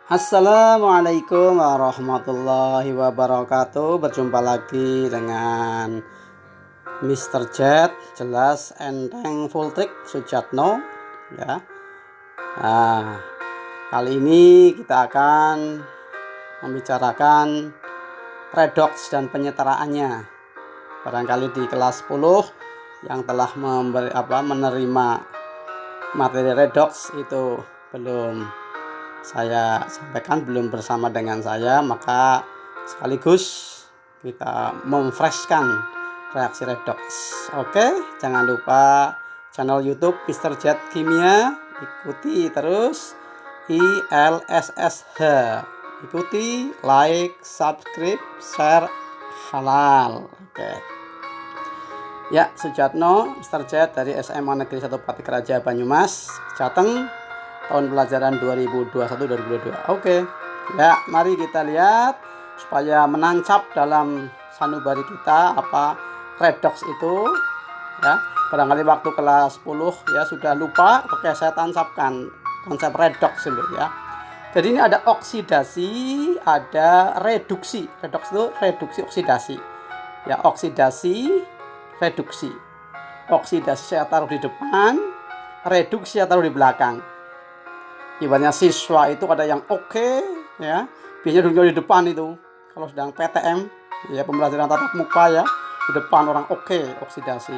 Assalamualaikum warahmatullahi wabarakatuh. Berjumpa lagi dengan Mr. Jet, jelas enteng full trick Sujatno ya. Nah, kali ini kita akan membicarakan redox dan penyetaraannya. Barangkali di kelas 10 yang telah menerima materi redox itu belum saya sampaikan, belum bersama dengan saya, maka sekaligus kita memfreshkan reaksi redox. Oke, jangan lupa channel YouTube Mr. Jet Kimia, ikuti terus ILSSH, ikuti, like, subscribe, share, halal. Oke ya, Sujatno Mr. Jet dari SMA Negeri 1 Patik Raja Banyumas, Jateng, tahun pelajaran 2021-2022. Oke. Ya, mari kita lihat supaya menancap dalam sanubari kita apa redox itu ya. Barangkali waktu kelas 10 ya sudah lupa. Oke, saya tancapkan konsep redox dulu ya. Jadi ini ada oksidasi, ada reduksi. Redox itu reduksi oksidasi. Ya, oksidasi, reduksi. Oksidasi saya taruh di depan, reduksi saya taruh di belakang. Ibaratnya siswa itu ada yang oke ya, biasanya duduk di depan itu kalau sedang PTM ya, pembelajaran tatap muka ya, di depan orang oke oksidasi.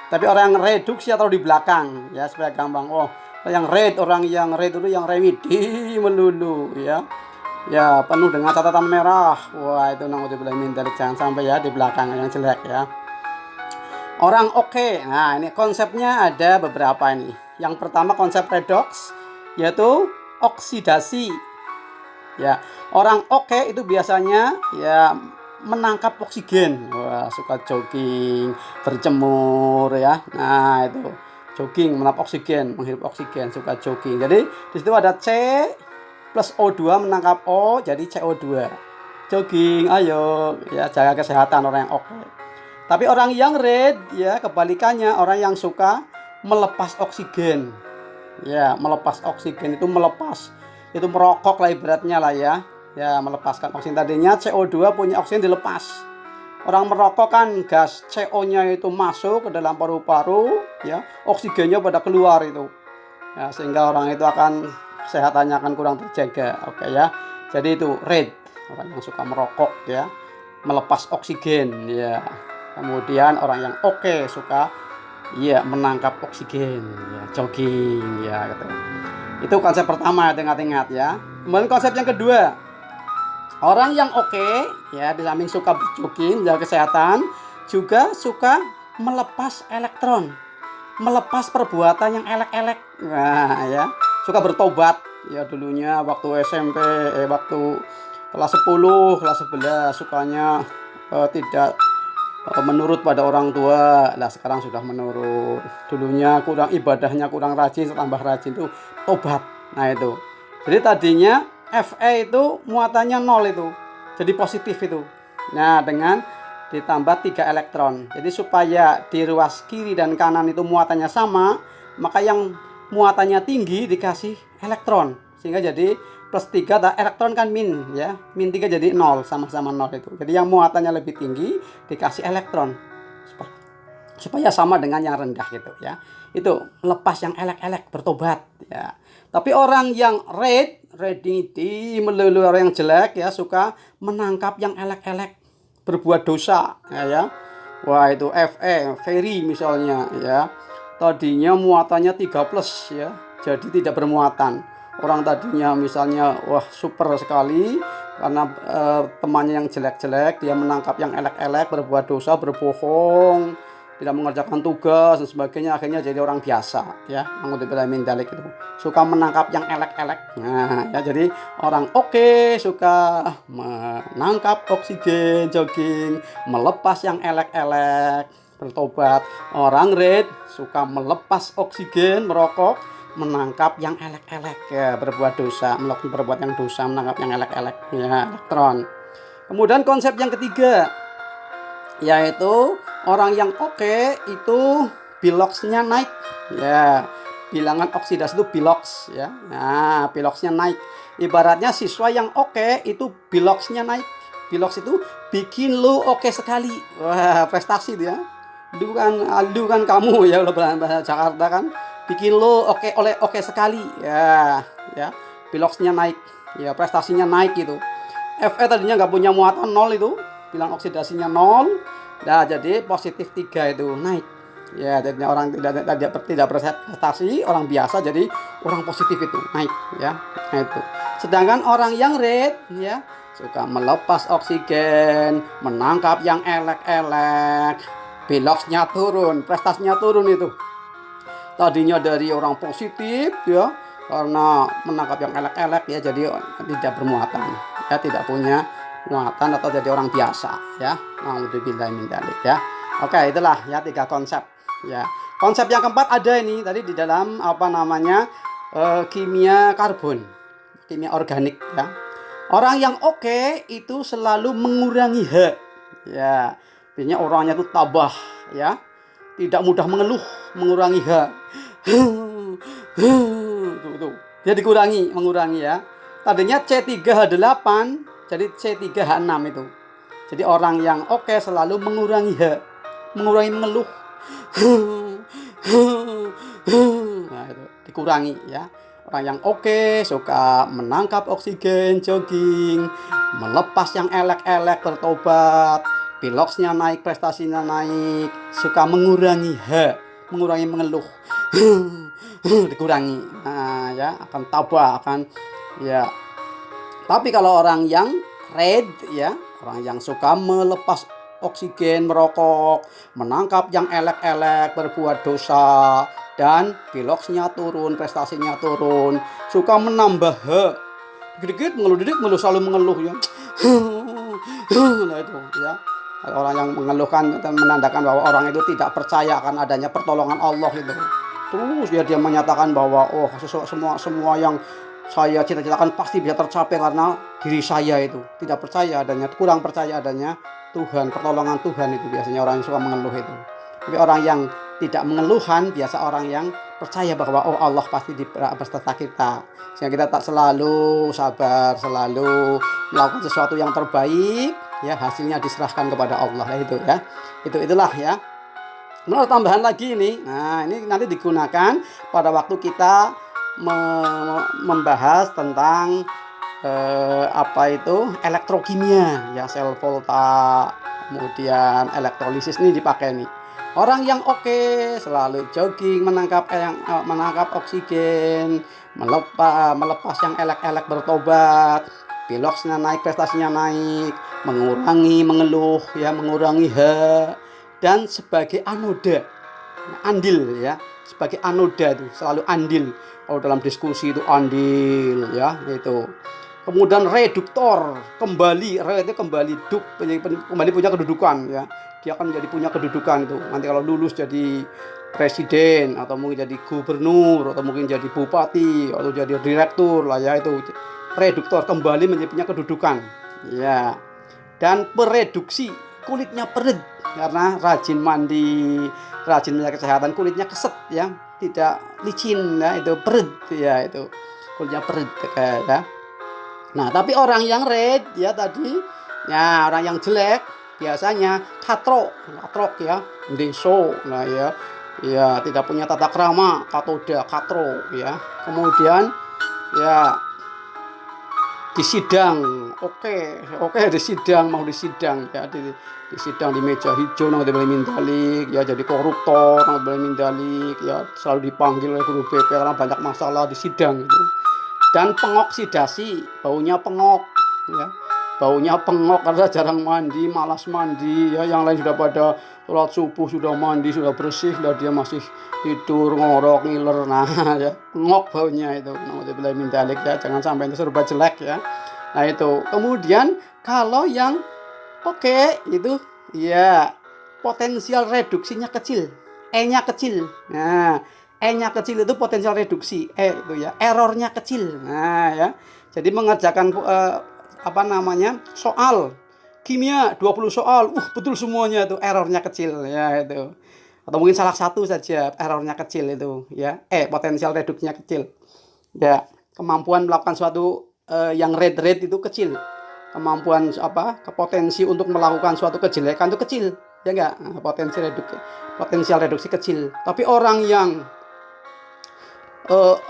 Tapi orang yang reduksi atau di belakang ya, supaya gampang. Oh, orang yang red itu yang remedi melulu ya. Ya, penuh dengan catatan merah. Wah, itu naudzubillah min dzalik, jangan sampai ya di belakang yang jelek ya. Orang oke. Nah, ini konsepnya ada beberapa ini. Yang pertama konsep redox yaitu oksidasi. Ya, orang oke itu biasanya ya menangkap oksigen. Wah, suka jogging, berjemur ya. Nah, itu jogging menangkap oksigen, menghirup oksigen, suka jogging. Jadi di situ ada C plus O2 menangkap O, jadi CO2. Jogging, ayo ya, jaga kesehatan orang yang oke. Tapi orang yang red ya kebalikannya, orang yang suka melepas oksigen. Ya, melepas oksigen itu itu merokok lah ibaratnya lah ya. Ya, melepaskan oksigen. Tadinya CO2 punya oksigen dilepas. Orang merokok kan gas CO-nya itu masuk ke dalam paru-paru, ya, oksigennya pada keluar itu. Ya, sehingga orang itu akan kesehatannya akan kurang terjaga. Oke ya. Jadi itu red, orang yang suka merokok ya, melepas oksigen ya. Kemudian orang yang oke suka iya menangkap oksigen ya, jogging ya gitu. Itu konsep pertama, ingat-ingat ya. Kemudian konsep yang kedua, orang yang oke ya, di samping suka berjogging, jaga kesehatan, juga suka melepas elektron, melepas perbuatan yang elek-elek. Nah ya, suka bertobat ya, dulunya waktu SMP, waktu kelas 10, kelas 11 sukanya tidak menurut pada orang tua. Nah, sekarang sudah menurut. Dulunya kurang ibadahnya, kurang rajin, tambah rajin itu tobat. Nah, itu. Jadi tadinya Fe itu muatannya 0 itu. Jadi positif itu. Nah, dengan ditambah 3 elektron. Jadi supaya di ruas kiri dan kanan itu muatannya sama, maka yang muatannya tinggi dikasih elektron. Sehingga jadi plus 3, elektron kan min ya, min 3 jadi 0, sama-sama 0 itu. Jadi yang muatannya lebih tinggi dikasih elektron supaya sama dengan yang rendah gitu ya. Itu lepas yang elek-elek, bertobat ya. Tapi orang yang red ini melulu, orang yang jelek ya, suka menangkap yang elek-elek, berbuat dosa ya. Wah, itu Fe, very misalnya ya. Tadinya muatannya 3 plus ya, jadi tidak bermuatan. Orang tadinya misalnya wah super sekali karena temannya yang jelek-jelek, dia menangkap yang elek-elek, berbuat dosa, berbohong, tidak mengerjakan tugas dan sebagainya, akhirnya jadi orang biasa ya. Naudzubillah min dzalik itu. Suka menangkap yang elek-elek. Nah, ya jadi orang oke suka menangkap oksigen, jogging, melepas yang elek-elek, bertobat. Orang red suka melepas oksigen, merokok, menangkap yang elek-elek ya, berbuat dosa, melakukan perbuatan yang dosa, menangkap yang elek-elek ya, elektron. Kemudian konsep yang ketiga yaitu orang yang oke itu biloxnya naik ya. bilangan oksidasi itu bilox ya. Nah, biloxnya naik. Ibaratnya siswa yang oke itu biloxnya naik. Bilox itu bikin lu oke sekali. Wah, prestasi dia. Lu kan kamu ya kalau bahasa Jakarta kan bikin lu oke sekali. Ya, ya. Biloxnya naik. Ya, prestasinya naik gitu. Fe tadinya nggak punya muatan 0 itu, bilang oksidasinya 0. Nah, jadi positif 3 itu naik. Ya, jadi orang tidak berprestasi, orang biasa jadi orang positif itu naik ya. Nah, itu. Sedangkan orang yang red ya suka melepas oksigen, menangkap yang elek-elek, biloxnya turun, prestasinya turun itu. Tadinya dari orang positif ya, karena menangkap yang elek-elek ya jadi tidak bermuatan ya, tidak punya muatan atau jadi orang biasa ya. Naudzubillah min dzalik ya. Oke, itulah ya 3 konsep ya. Konsep yang keempat ada ini tadi di dalam kimia karbon, kimia organik ya. Orang yang oke itu selalu mengurangi H ya. Biasanya orangnya itu tabah ya, tidak mudah mengeluh, mengurangi H. Tuh. Dia mengurangi ya. Tadinya C3H8 jadi C3H6 itu. Jadi orang yang oke selalu mengurangi H, mengurangi mengeluh. Nah, itu dikurangi ya. Orang yang oke suka menangkap oksigen, jogging, melepas yang elek-elek, bertobat, biloxnya naik, prestasinya naik, suka mengurangi H, mengurangi mengeluh. Dikurangi. Nah, ya akan tabah, akan ya. Tapi kalau orang yang red ya, orang yang suka melepas oksigen, merokok, menangkap yang elek-elek, berbuat dosa, dan biloxnya turun, prestasinya turun, suka menambah H, dikit-dikit mengeluh, selalu mengeluh ya. Nah itu ya, orang yang mengeluhkan menandakan bahwa orang itu tidak percaya akan adanya pertolongan Allah itu. Terus dia menyatakan bahwa semua yang saya cita-citakan pasti bisa tercapai karena diri saya itu tidak percaya adanya, kurang percaya adanya Tuhan, pertolongan Tuhan. Itu biasanya orang yang suka mengeluh itu. Tapi orang yang tidak mengeluhan biasa orang yang percaya bahwa Allah pasti beserta kita. Sehingga kita tak selalu sabar, selalu melakukan sesuatu yang terbaik ya, hasilnya diserahkan kepada Allah itu ya. Itulah ya. Menurut tambahan lagi ini. Nah, ini nanti digunakan pada waktu kita membahas tentang elektrokimia ya, sel volta, kemudian elektrolisis ini dipakai nih. Orang yang oke selalu jogging, menangkap oksigen, melepas yang elek-elek, bertobat, biloxnya naik, prestasinya naik, mengurangi mengeluh ya, mengurangi H, dan sebagai anoda, andil ya, sebagai anoda itu selalu andil. Kalau dalam diskusi itu andil ya, itu. Kemudian reduktor, kembali punya kedudukan ya. Dia akan menjadi punya kedudukan itu. Nanti kalau lulus jadi presiden atau mungkin jadi gubernur atau mungkin jadi bupati atau jadi direktur lah ya, itu reduktor, kembali menjadi punya kedudukan. Ya. Dan pereduksi, kulitnya pered karena rajin mandi, rajin menjaga kesehatan, kulitnya keset ya, tidak licin ya, itu pered ya, itu kulitnya pered ya. Nah, tapi orang yang red ya tadi ya, orang yang jelek biasanya katrok ya, deso, nah ya tidak punya tata krama, katoda, katro ya. Kemudian ya disidang, oke disidang, mau disidang ya, di sidang di meja hijau nggak boleh mindalik ya, jadi koruptor nggak boleh mindalik ya, selalu dipanggil oleh guru BP karena banyak masalah di sidang itu. Dan pengoksidasi, baunya pengok ya, baunya pengok karena jarang mandi, malas mandi ya. Yang lain sudah pada sholat subuh, sudah mandi, sudah bersih, lah dia masih tidur ngorok ngiler. Nah ya, pengok baunya itu. Naudzubillah min dzalik ya, jangan sampai itu serba jelek ya. Nah itu. Kemudian kalau yang oke itu ya, potensial reduksinya kecil, E-nya kecil. Nah, E-nya kecil itu potensial reduksi, itu ya, errornya kecil. Nah ya, jadi mengerjakan soal kimia 20 soal, betul semuanya itu, errornya kecil ya itu. atau mungkin salah satu saja errornya kecil itu ya, potensial reduksinya kecil ya. Kemampuan melakukan suatu yang red itu kecil, kemampuan potensi untuk melakukan suatu kejelekan itu kecil ya enggak. Nah, potensial reduksi kecil. Tapi orang yang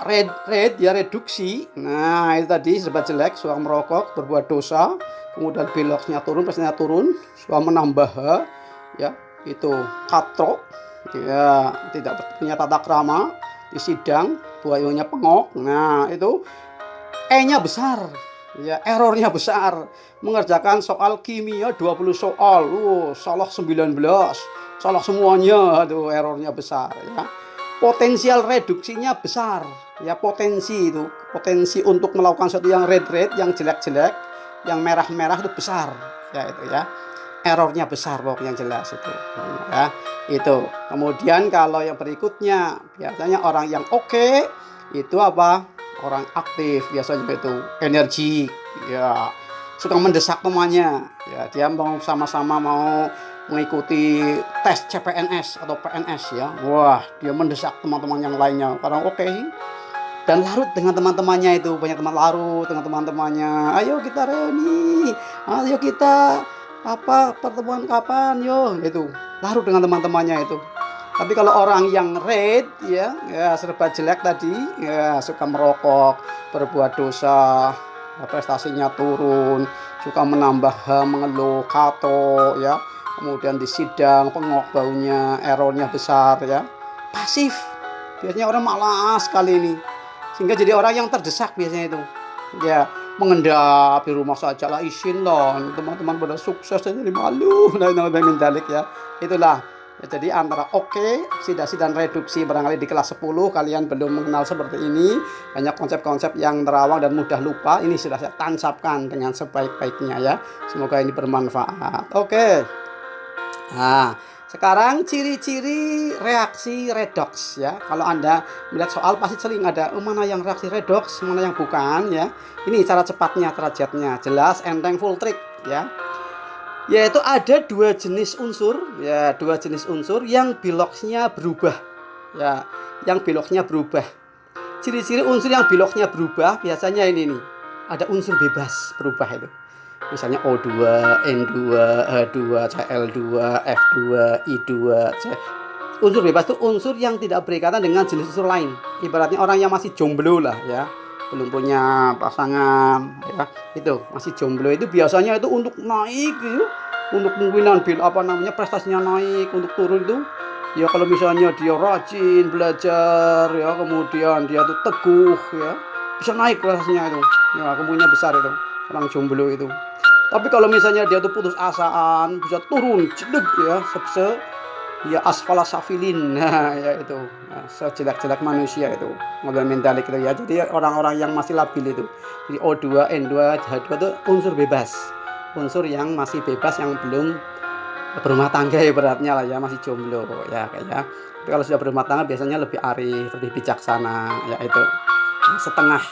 red ya reduksi, nah itu tadi serba jelek, suka merokok, berbuat dosa, kemudian beloknya turun, prestasinya turun, suka menambah ya, itu katrok ya, tidak punya tata krama di sidang, buayunya pengok. Nah itu E-nya besar ya, errornya besar. Mengerjakan soal kimia 20 soal, salah 19, salah semuanya, aduh errornya besar ya. Potensial reduksinya besar ya, potensi untuk melakukan sesuatu yang red yang jelek, yang merah itu besar ya, itu ya, errornya besar pokoknya, yang jelas itu ya. Itu kemudian kalau yang berikutnya biasanya orang yang oke itu orang aktif, biasanya itu energi ya, suka mendesak temannya ya, dia mau sama-sama mau mengikuti tes CPNS atau PNS ya. Wah, dia mendesak teman-teman yang lainnya karena oke, dan larut dengan teman-temannya itu, banyak teman larut dengan teman-temannya. Ayo kita reuni, ayo kita pertemuan kapan, yo itu. Larut dengan teman-temannya itu. Tapi kalau orang yang red ya serba jelek tadi ya, suka merokok, berbuat dosa, prestasinya turun, suka menambah mengeluh, kato ya, kemudian di sidang pengok baunya, errornya besar ya, pasif. Biasanya orang malas sekali ini, sehingga jadi orang yang terdesak biasanya itu ya, mengendap di rumah saja lah, izin lah teman-teman pada sukses, jadi malu. Nah ya, itulah ya. Jadi antara oksidasi dan reduksi, barangkali di kelas 10 kalian belum mengenal seperti ini, banyak konsep-konsep yang terawang dan mudah lupa. Ini sudah saya tancapkan dengan sebaik-baiknya ya, semoga ini bermanfaat. Nah, sekarang ciri-ciri reaksi redoks ya. Kalau Anda melihat soal pasti sering ada mana yang reaksi redoks, mana yang bukan ya. Ini cara cepatnya, derajatnya jelas, enteng, full trick ya. Yaitu ada dua jenis unsur yang biloknya berubah ya, Ciri-ciri unsur yang biloknya berubah biasanya ini nih. Ada unsur bebas berubah itu. Misalnya O2, N2, H2, Cl2, F2, I2, C. Unsur bebas itu unsur yang tidak berikatan dengan jenis unsur lain. Ibaratnya orang yang masih jomblo lah ya, belum punya pasangan ya, itu masih jomblo, itu biasanya itu untuk naik gitu, untuk kemungkinan prestasinya naik, untuk turun itu ya, kalau misalnya dia rajin belajar ya, kemudian dia tuh teguh ya, bisa naik prestasinya itu ya, kemungkinan besar itu orang jomblo itu. Tapi kalau misalnya dia tuh putus asaan, bisa turun jedeg ya, ya asfala safilin, nah ya itu, sejelek-jelek manusia itu, modal mentalik itu ya. Jadi orang-orang yang masih labil itu, jadi O2, N2, H2 itu unsur bebas, unsur yang masih bebas, yang belum berumah tangga ya beratnya lah ya, masih jomblo ya kayaknya. Tapi kalau sudah berumah tangga biasanya lebih arif, lebih bijaksana ya, itu setengah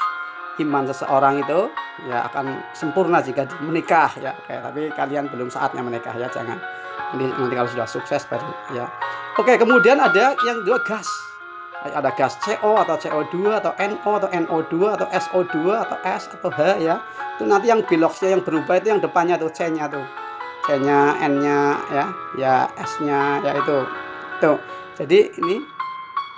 iman seseorang itu ya akan sempurna jika menikah ya. Tapi kalian belum saatnya menikah ya, jangan. Nanti kalau sudah sukses baru ya. Kemudian ada yang dua gas. Ada gas CO atau CO2 atau NO atau NO2 atau SO2 atau S atau H ya. Itu nanti yang biloknya yang berubah itu yang depannya tuh, C-nya tuh. C-nya, N-nya ya S-nya ya, itu. Jadi ini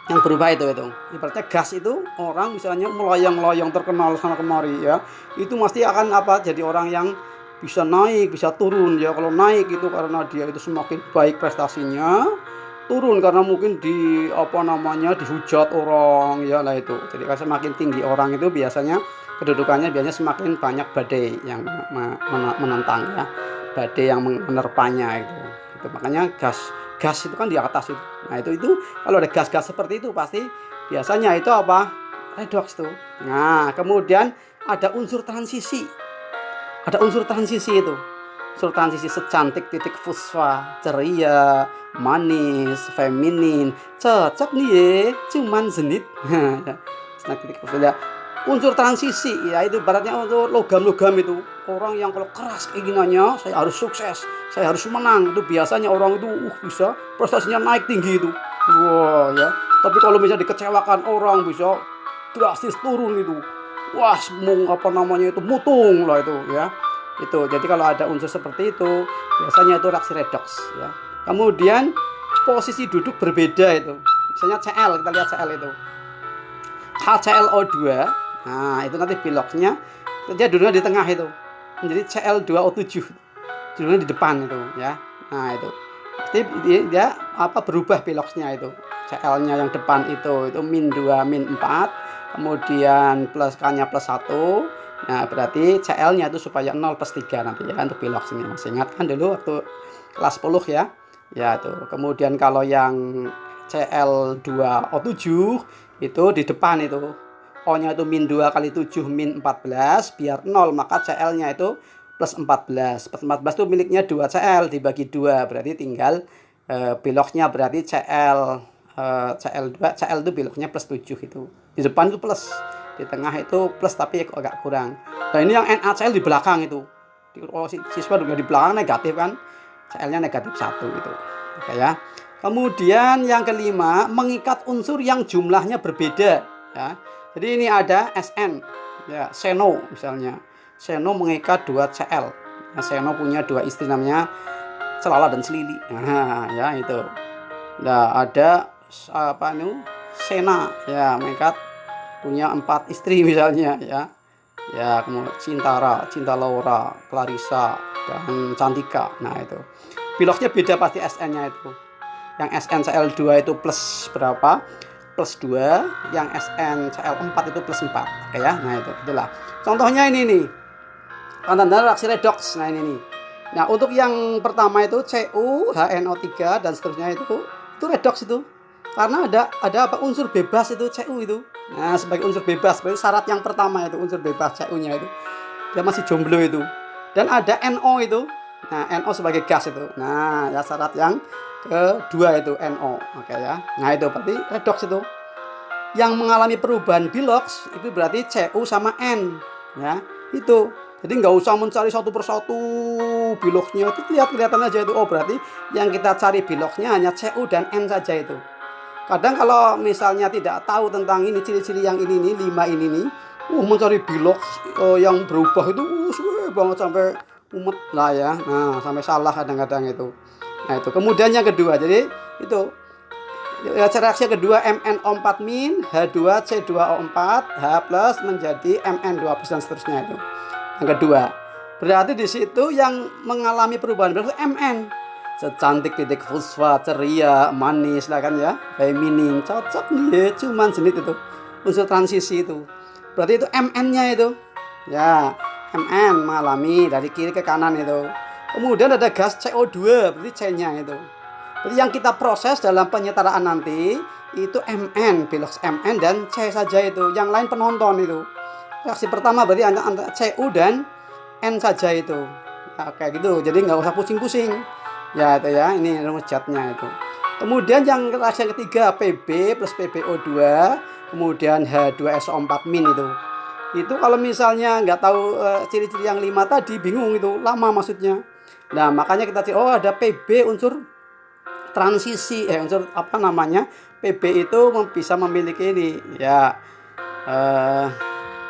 yang berubah itu. Ibaratnya gas itu, orang misalnya melayang-layang terkenal sana kemari ya, itu pasti akan jadi orang yang bisa naik, bisa turun ya. Kalau naik itu karena dia itu semakin baik prestasinya, turun karena mungkin dihujat orang ya lah itu. Jadi kalau semakin tinggi orang itu biasanya kedudukannya semakin banyak badai yang menentang ya, badai yang menerpanya itu. Makanya gas itu kan di atas itu. Nah itu kalau ada gas-gas seperti itu pasti biasanya itu redoks tuh. Nah kemudian ada unsur transisi. Unsur transisi secantik titik fosfa, ceria, manis, feminin, cocok nih ya, cuman zenit. Titik fosfa unsur transisi, ya itu ibaratnya untuk logam-logam itu. Orang yang kalau keras keinginannya, saya harus sukses, saya harus menang, itu biasanya orang itu bisa prestasinya naik tinggi itu. Wah ya. Tapi kalau misalnya dikecewakan orang bisa drastis turun itu. Wah, apa namanya itu mutung lah itu ya. Itu. Jadi kalau ada unsur seperti itu, biasanya itu reaksi redoks ya. Kemudian posisi duduk berbeda itu. Misalnya Cl, kita lihat Cl itu. HClO2. Nah, itu nanti biloksnya dia duduknya di tengah itu. Menjadi Cl2O7. Duduknya di depan itu ya. Nah, itu. Jadi dia berubah biloksnya itu. Cl-nya yang depan itu min 2 min 4, kemudian plus K-nya plus 1. Nah, berarti Cl-nya itu supaya 0 plus 3 nanti ya untuk biloks ini. Masih ingat kan dulu waktu kelas 10 ya. Ya, itu. Kemudian kalau yang Cl2O7 itu di depan itu. O-nya itu min 2 kali 7 min 14 biar 0, maka Cl-nya itu plus 14. Plus 14 itu miliknya 2 Cl dibagi 2, berarti tinggal biloksnya berarti Cl2, Cl itu biloksnya plus 7 itu. Di depan itu plus, di tengah itu plus tapi agak kurang. Nah, ini yang NaCl di belakang itu. Siswa juga di belakang negatif kan. Cl-nya negatif 1 itu. Oke ya. Kemudian yang kelima, mengikat unsur yang jumlahnya berbeda ya. Jadi ini ada Sn ya, seno misalnya. Seno mengikat 2 Cl. Nah, seno punya 2 istri namanya Celala dan Selili. Nah, ya itu. Nah, ada Sena ya, mengikat punya 4 istri misalnya ya. Ya, kemudian Cintara, Cinta Laura, Clarissa dan Cantika. Nah, itu. Biloksnya beda pasti Sn-nya itu. Yang SnCl2 itu plus berapa? Plus 2. Yang SnCl4 itu plus 4. Oke ya. Nah, itulah. Contohnya ini nih. Tanda-tanda reaksi redoks. Nah, ini nih. Nah, untuk yang pertama itu Cu, HNO3 dan seterusnya itu redoks itu. Karena ada unsur bebas itu Cu itu. Nah, sebagai unsur bebas, berarti syarat yang pertama itu unsur bebas Cu-nya itu. Dia masih jomblo itu. Dan ada NO itu. Nah, NO sebagai gas itu. Nah, ya syarat yang kedua itu NO. Oke ya. Nah, itu berarti redoks itu. Yang mengalami perubahan biloks itu berarti Cu sama N ya. Itu. Jadi nggak usah mencari satu persatu biloksnya, itu kelihatan aja itu. Oh, berarti yang kita cari biloksnya hanya Cu dan N saja itu. Kadang kalau misalnya tidak tahu tentang ini ciri-ciri yang ini nih, 5 ini nih, mencari biloks yang berubah itu suwe banget sampai umet lah ya. Nah, sampai salah kadang-kadang itu. Nah, itu. Kemudian yang kedua, jadi itu reaksi kedua MnO4- H2C2O4 H plus menjadi Mn2+ dan seterusnya itu. Yang kedua, berarti di situ yang mengalami perubahan berarti Mn. Secantik titik fosfat, ceria, manis lah kan ya, feminin, cocok nih, cuman senit itu unsur transisi itu. Berarti itu Mn-nya itu. Ya, Mn mengalami dari kiri ke kanan itu. Kemudian ada gas CO2, berarti C-nya itu. Jadi yang kita proses dalam penyetaraan nanti itu Mn, biloks Mn dan C saja itu. Yang lain penonton itu. Reaksi pertama berarti antara Cu dan N saja itu. Ya, kayak gitu. Jadi nggak usah pusing-pusing. Ya itu ya, ini rumus jatnya itu. Kemudian yang reaksi yang ketiga Pb plus PbO2, kemudian H2SO4- itu. Itu kalau misalnya nggak tahu ciri-ciri yang 5 tadi, bingung itu, lama maksudnya. Nah, makanya kita cari, oh ada Pb unsur transisi, unsur apa namanya? Pb itu bisa memiliki ini ya,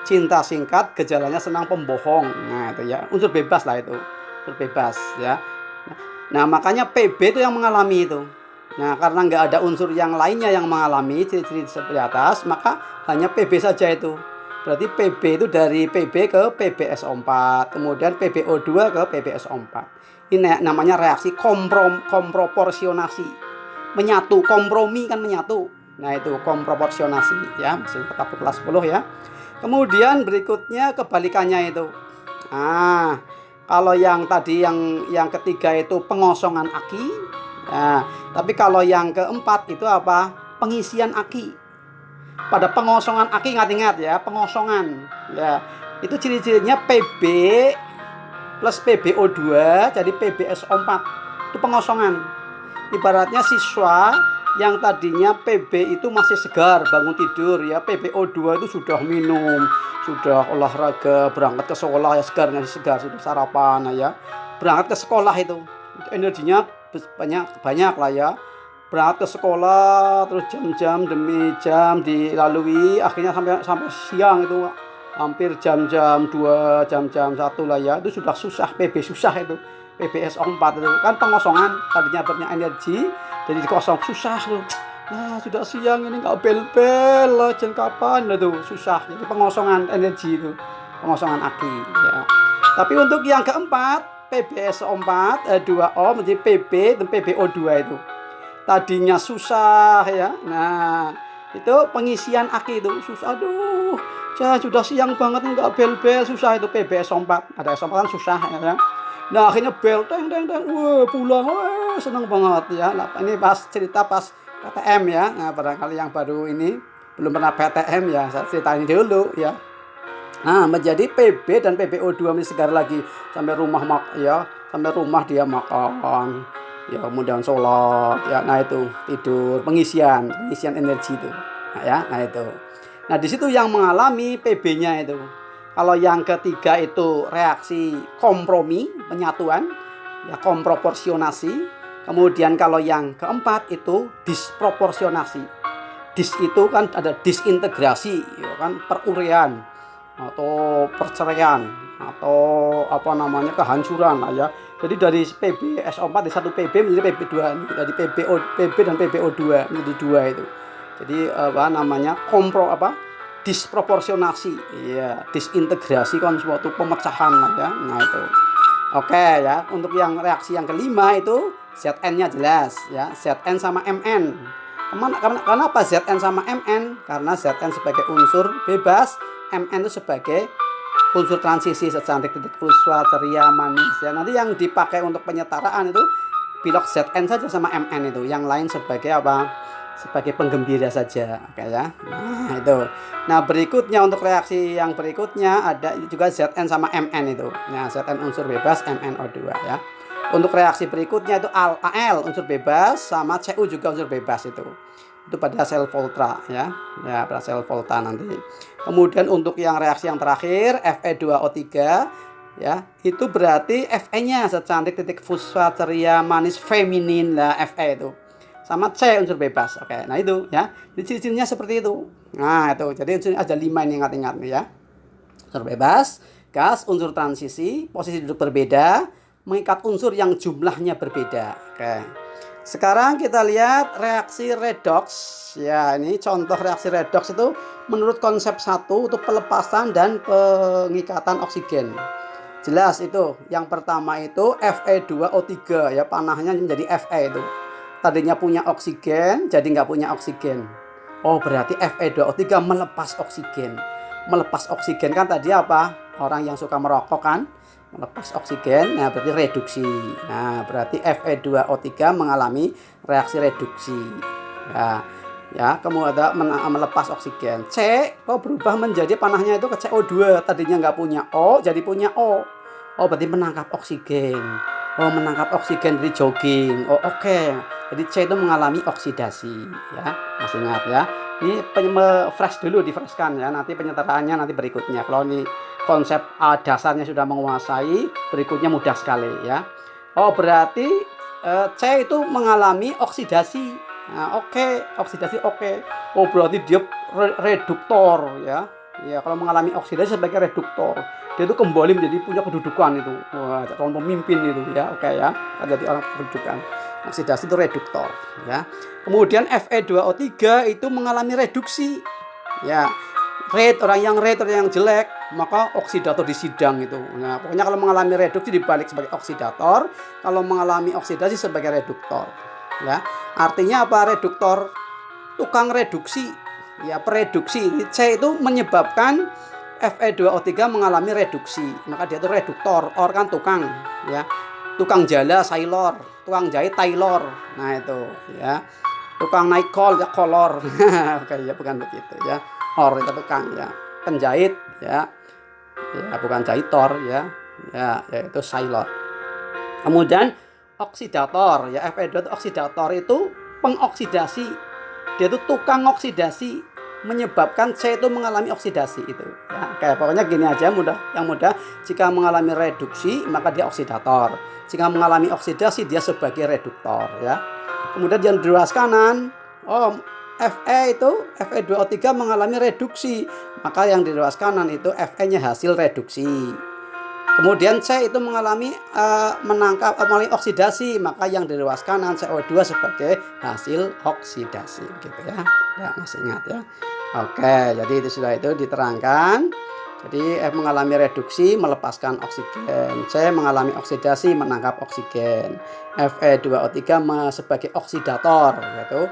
cinta singkat, gejalanya senang pembohong. Nah, itu ya, unsur bebas lah itu. Unsur bebas ya. Nah, makanya Pb itu yang mengalami itu. Nah, karena nggak ada unsur yang lainnya yang mengalami ciri-ciri seperti atas, maka hanya Pb saja itu. Berarti Pb itu dari Pb ke PbSO4, kemudian PbO2 ke PbSO4. Ini namanya reaksi komproporsionasi. Menyatu, kompromi kan menyatu. Nah, itu komproporsionasi ya, masih tetap kelas 10 ya. Kemudian berikutnya kebalikannya itu. Nah, kalau yang tadi yang ketiga itu pengosongan aki. Nah, tapi kalau yang keempat itu apa? Pengisian aki. Pada pengosongan aki, ingat-ingat ya, pengosongan. Ya, itu ciri-cirinya Pb plus PbO2 jadi PbSO4. Itu pengosongan. Ibaratnya siswa yang tadinya PB itu masih segar bangun tidur ya, PbO2 itu sudah minum, sudah olahraga, berangkat ke sekolah ya segarnya segar, sudah sarapan ya, berangkat ke sekolah itu energinya banyak lah ya, berangkat ke sekolah terus jam-jam demi jam dilalui, akhirnya sampai sampai siang itu hampir jam-jam 2, jam-jam 1 lah ya, itu sudah susah, PB susah itu, PbSO4 itu kan pengosongan, tadinya banyak energi jadi dikosong susah tuh. Nah sudah siang ini nggak bel-bel lah, jam kapan lah tuh, susah, jadi pengosongan energi itu, pengosongan aki ya. Tapi untuk yang keempat PbSO4 2O menjadi PB dan PbO2 itu tadinya susah ya. Nah itu pengisian aki itu susah, aduh sudah siang banget nggak bel-bel, susah itu PbSO4, ada SO4 kan susah ya. Nah akhirnya bel teng teng teng, wah pulang, wah seneng banget ya. Nah, ini pas cerita pas PTM ya. Nah barangkali yang baru ini belum pernah PTM ya, saya ceritain dulu ya. Nah menjadi PB dan PbO2 masih segar lagi, sampai rumah ya, sampai rumah dia makan ya, kemudian sholat ya, nah itu tidur, pengisian energi itu, nah, ya, nah itu. Nah di situ yang mengalami PB-nya itu. Kalau yang ketiga itu reaksi kompromi, penyatuan, ya komproporsionasi. Kemudian kalau yang keempat itu disproporsionasi. Dis itu kan ada disintegrasi, ya kan, perurean atau perceraian atau apa namanya kehancuran lah ya. Jadi dari PbSO4 di satu PB menjadi PB2, dari PB dan PbO2 menjadi 2 itu. Jadi apa namanya disproporsionasi ya, disintegrasi kan suatu pemecahan lah ya. Nah itu. Oke ya, untuk yang reaksi yang kelima itu Zn-nya jelas ya, Zn sama Mn. Kenapa Zn sama Mn? Karena Zn sebagai unsur bebas, Mn itu sebagai unsur transisi secantik titik fosfat, ceria, manis ya. Nanti yang dipakai untuk penyetaraan itu pilok Zn saja sama Mn itu, yang lain sebagai apa? Sebagai penggembira saja, oke ya. Nah itu. Nah berikutnya untuk reaksi yang berikutnya ada juga Zn sama Mn itu. Nah Zn unsur bebas, MnO2 ya. Untuk reaksi berikutnya itu Al unsur bebas sama Cu juga unsur bebas itu pada sel Volta ya, ya pada sel Volta nanti. Kemudian untuk yang reaksi yang terakhir Fe2O3 ya, itu berarti Fe-nya secantik titik fosfat, ceria, manis, feminin lah, Fe itu sama C unsur bebas. Oke, nah itu ya. Jadi ciri-cirinya seperti itu. Nah, itu. Jadi ada 5 ini, ingat-ingat nih ya. Unsur bebas, gas, unsur transisi, posisi duduk berbeda, mengikat unsur yang jumlahnya berbeda. Oke. Sekarang kita lihat reaksi redox. Ya, ini contoh reaksi redox itu menurut konsep 1 itu pelepasan dan pengikatan oksigen. Jelas itu. Yang pertama itu Fe2O3 ya, panahnya menjadi Fe itu. Tadinya punya oksigen jadi nggak punya oksigen. Oh berarti Fe2O3 melepas oksigen. Melepas oksigen kan tadi apa? Orang yang suka merokok kan melepas oksigen, nah berarti reduksi. Nah berarti Fe2O3 mengalami reaksi reduksi ya, kemudian ada melepas oksigen. C kok berubah menjadi panahnya itu ke CO2, tadinya nggak punya O jadi punya O. Oh berarti menangkap oksigen. Oh menangkap oksigen dari jogging. Oh oke. Jadi C itu mengalami oksidasi ya, masih ingat ya. Ini fresh dulu, di-freshkan ya, nanti penyetaraannya nanti berikutnya. Kalau ini konsep dasarnya sudah menguasai, berikutnya mudah sekali ya. Oh berarti C itu mengalami oksidasi. Nah, oke, oksidasi oke. Oh berarti dia reduktor ya. Ya kalau mengalami oksidasi sebagai reduktor, dia itu kembali menjadi punya kedudukan itu. Wah, calon pemimpin itu ya. Oke ya, jadi orang kedudukan. Oksidasi itu reduktor ya. Kemudian Fe2O3 itu mengalami reduksi ya. Orang yang jelek maka oksidator disidang itu. Nah, pokoknya kalau mengalami reduksi dibalik sebagai oksidator, kalau mengalami oksidasi sebagai reduktor ya. Artinya apa reduktor? Tukang reduksi ya, pereduksi. C itu menyebabkan Fe2O3 mengalami reduksi, maka dia itu reduktor. Or kan tukang ya, tukang jala sailor, tukang jahit tailor. Nah itu ya, tukang naik kol ya kolor. Oke ya, bukan begitu ya. Or itu tukang ya, penjahit ya, ya bukan jahitor ya, ya itu sailor. Kemudian oksidator ya, Fe2 oksidator itu pengoksidasi, dia itu tukang oksidasi, menyebabkan C itu mengalami oksidasi itu ya. Kayak pokoknya gini aja, yang mudah, jika mengalami reduksi maka dia oksidator, jika mengalami oksidasi dia sebagai reduktor ya. Kemudian yang di ruas kanan, Fe2O3 mengalami reduksi, maka yang di ruas kanan itu Fe-nya hasil reduksi. Kemudian C itu mengalami mengalami oksidasi, maka yang di ruas kanan CO2 sebagai hasil oksidasi begitu ya. Ya, masih ingat ya. Oke, jadi itu sudah itu diterangkan. Jadi F mengalami reduksi, melepaskan oksigen. C mengalami oksidasi, menangkap oksigen. Fe2O3 sebagai oksidator, yaitu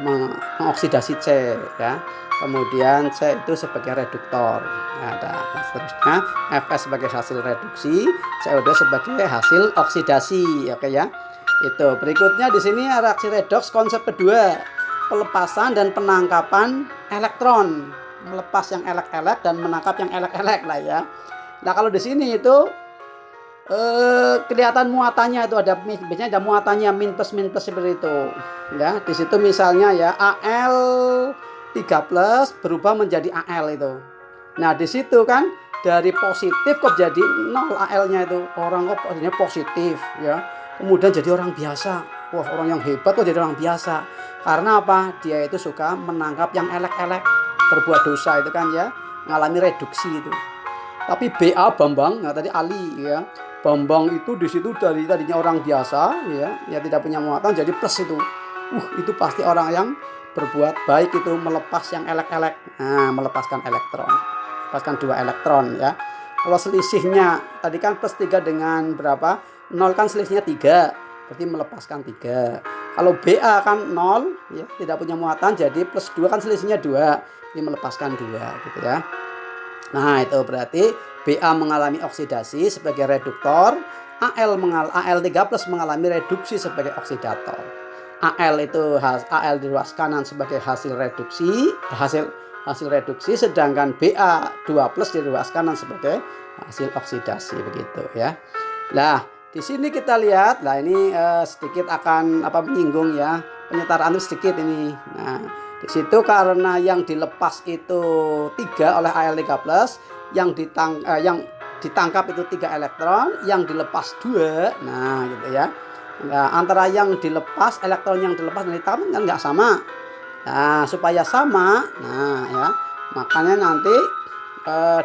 mengoksidasi C ya. Kemudian C itu sebagai reduktor. Ada seterusnya Fs sebagai hasil reduksi, CO2 sebagai hasil oksidasi. Oke ya. Itu berikutnya di sini reaksi redoks konsep kedua, pelepasan dan penangkapan elektron. Melepas yang elek-elek dan menangkap yang elek-elek lah ya. Nah kalau di sini itu kelihatan muatannya itu ada, biasanya ada muatannya min plus seperti itu ya. Di situ misalnya ya Al3+ berubah menjadi Al itu. Nah di situ kan dari positif kok jadi 0 Al-nya itu, orang kok artinya positif ya. Kemudian jadi orang biasa. Wah, orang yang hebat kok jadi orang biasa. Karena apa? Dia itu suka menangkap yang elek-elek, berbuat dosa itu kan ya, mengalami reduksi itu. Tapi BA Bambang, nah tadi Ali ya. Bambang itu di situ dari tadinya orang biasa ya tidak punya muatan jadi plus itu. Itu pasti orang yang berbuat baik itu, melepas yang elek-elek. Nah, melepaskan elektron. Melepaskan 2 elektron ya. Kalau selisihnya tadi kan plus 3 dengan berapa? 0 kan selisihnya 3. Berarti melepaskan 3. Kalau BA kan 0 ya, tidak punya muatan, jadi plus 2 kan selisihnya 2. Ini melepaskan 2 gitu ya. Nah, itu berarti BA mengalami oksidasi sebagai reduktor, Al3+ mengalami reduksi sebagai oksidator. Al itu Al di ruas kanan sebagai hasil reduksi, sedangkan Ba2+ di ruas kanan sebagai hasil oksidasi begitu ya. Nah, di sini kita lihat, nah ini sedikit akan menyinggung ya, penyetaraan itu sedikit ini. Nah, di situ karena yang dilepas itu 3 oleh Al3+, yang ditangkap itu 3 elektron, yang dilepas 2. Nah, gitu ya. Nah, antara yang dilepas, elektron yang dilepas dan ditangkap kan nggak sama. Nah, supaya sama, nah ya, makanya nanti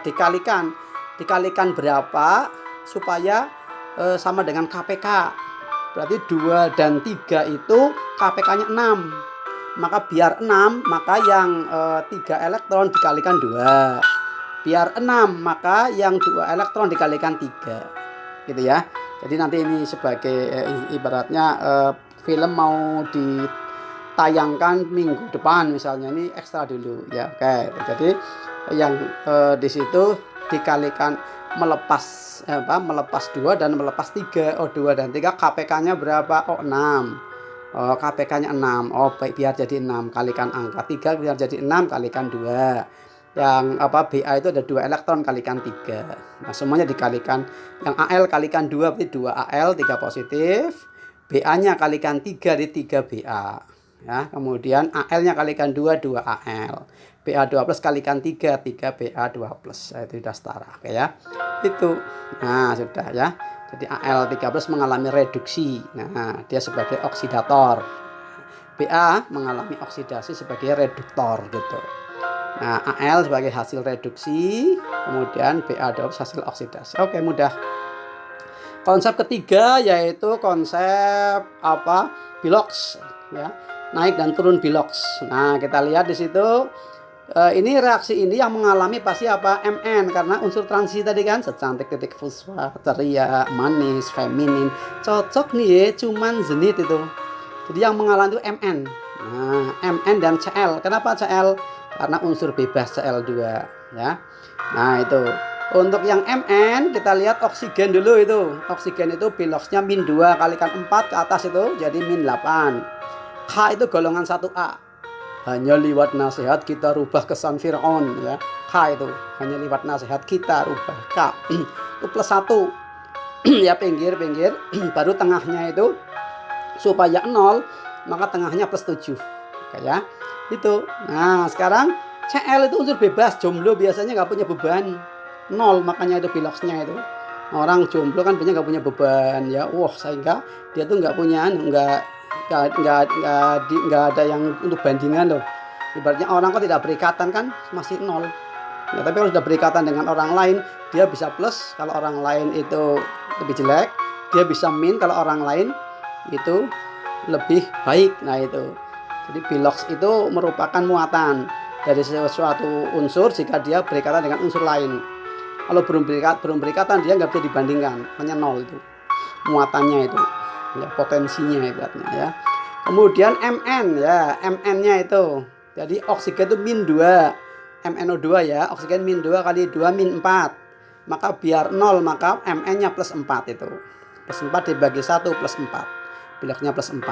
dikalikan berapa supaya sama dengan KPK. Berarti 2 dan 3 itu KPK-nya 6. Maka biar 6, maka yang 3 elektron dikalikan 2. Biar 6, maka yang 2 elektron dikalikan 3. Gitu ya. Jadi nanti ini sebagai ibaratnya film mau ditayangkan minggu depan misalnya, ini ekstra dulu ya. Oke. Jadi yang di situ dikalikan melepas 2 dan melepas 3. 2 dan 3 KPK-nya berapa? 6. KPK-nya 6. Baik, biar jadi 6 kalikan angka 3 biar jadi 6 kalikan 2. Yang BA itu ada 2 elektron kalikan 3. Nah, semuanya dikalikan. Yang Al kalikan 2 berarti 2 Al, 3 positif. BA-nya kalikan 3 di 3 BA. Ya, kemudian Al-nya kalikan 2 Al. Ba2+ kalikan 3 BA2+. Itu sudah setara, oke ya. Itu. Nah, sudah ya. Jadi Al3+ mengalami reduksi. Nah, dia sebagai oksidator. Ba mengalami oksidasi sebagai reduktor gitu. Nah, Al sebagai hasil reduksi, kemudian Ba2+ hasil oksidasi. Oke, mudah. Konsep ketiga yaitu konsep Bilox ya. Naik dan turun Bilox. Nah, kita lihat di situ ini reaksi ini yang mengalami pasti Mn, karena unsur transisi tadi kan secantik titik fosfat, ceria, manis, feminin. Cocok nih ya, cuman zenit itu. Jadi yang mengalami itu Mn. Nah, Mn dan Cl. Kenapa Cl? Karena unsur bebas Cl2 ya. Nah, itu. Untuk yang Mn kita lihat oksigen dulu itu. Oksigen itu Biloxnya -2 kalikan 4 ke atas itu jadi -8. K itu golongan 1A. Hanya lewat nasihat kita rubah kesan Fir'aun ya. K itu hanya lewat nasihat kita rubah. K itu +1 ya, pinggir baru tengahnya itu supaya 0, maka tengahnya plus 7. Oke ya. Itu. Nah, sekarang Cl itu unsur bebas, jomblo biasanya nggak punya beban. 0, makanya itu biloxnya itu. Orang jomblo kan punya nggak punya beban ya. Wah, sehingga dia tuh nggak punya nggak ada yang untuk bandingan loh. Ibaratnya orang kok tidak berikatan kan masih 0. Ya, tapi kalau sudah berikatan dengan orang lain, dia bisa plus kalau orang lain itu lebih jelek, dia bisa min kalau orang lain itu lebih baik. Nah itu. Jadi bilox itu merupakan muatan dari sesuatu unsur jika dia berikatan dengan unsur lain. Kalau belum berikatan dia nggak bisa dibandingkan, hanya 0 itu muatannya itu, ya potensinya ibaratnya ya. Kemudian Mn ya, Mn-nya itu, jadi oksigen itu min 2, MnO2 ya, oksigen min 2 kali 2 min 4, maka biar 0 maka Mn-nya plus 4 itu, plus 4 dibagi 1 plus 4, biloxnya plus 4.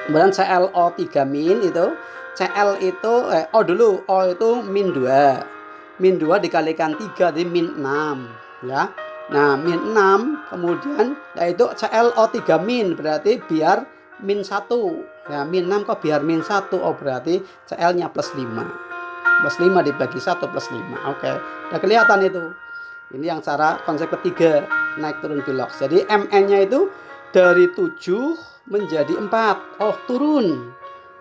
Kemudian ClO3 min itu, Cl itu O dulu, O itu min 2. Min 2 dikalikan 3 jadi min 6 ya. Nah, min 6 kemudian yaitu ClO3 min berarti biar min 1. Ya, min 6 kok biar min 1? Oh, berarti Cl-nya plus 5. Plus 5 dibagi 1 plus 5. Oke. Udah kelihatan itu. Ini yang cara konsep ketiga naik turun bilox. Jadi Mn-nya itu dari 7 menjadi 4. Oh, turun.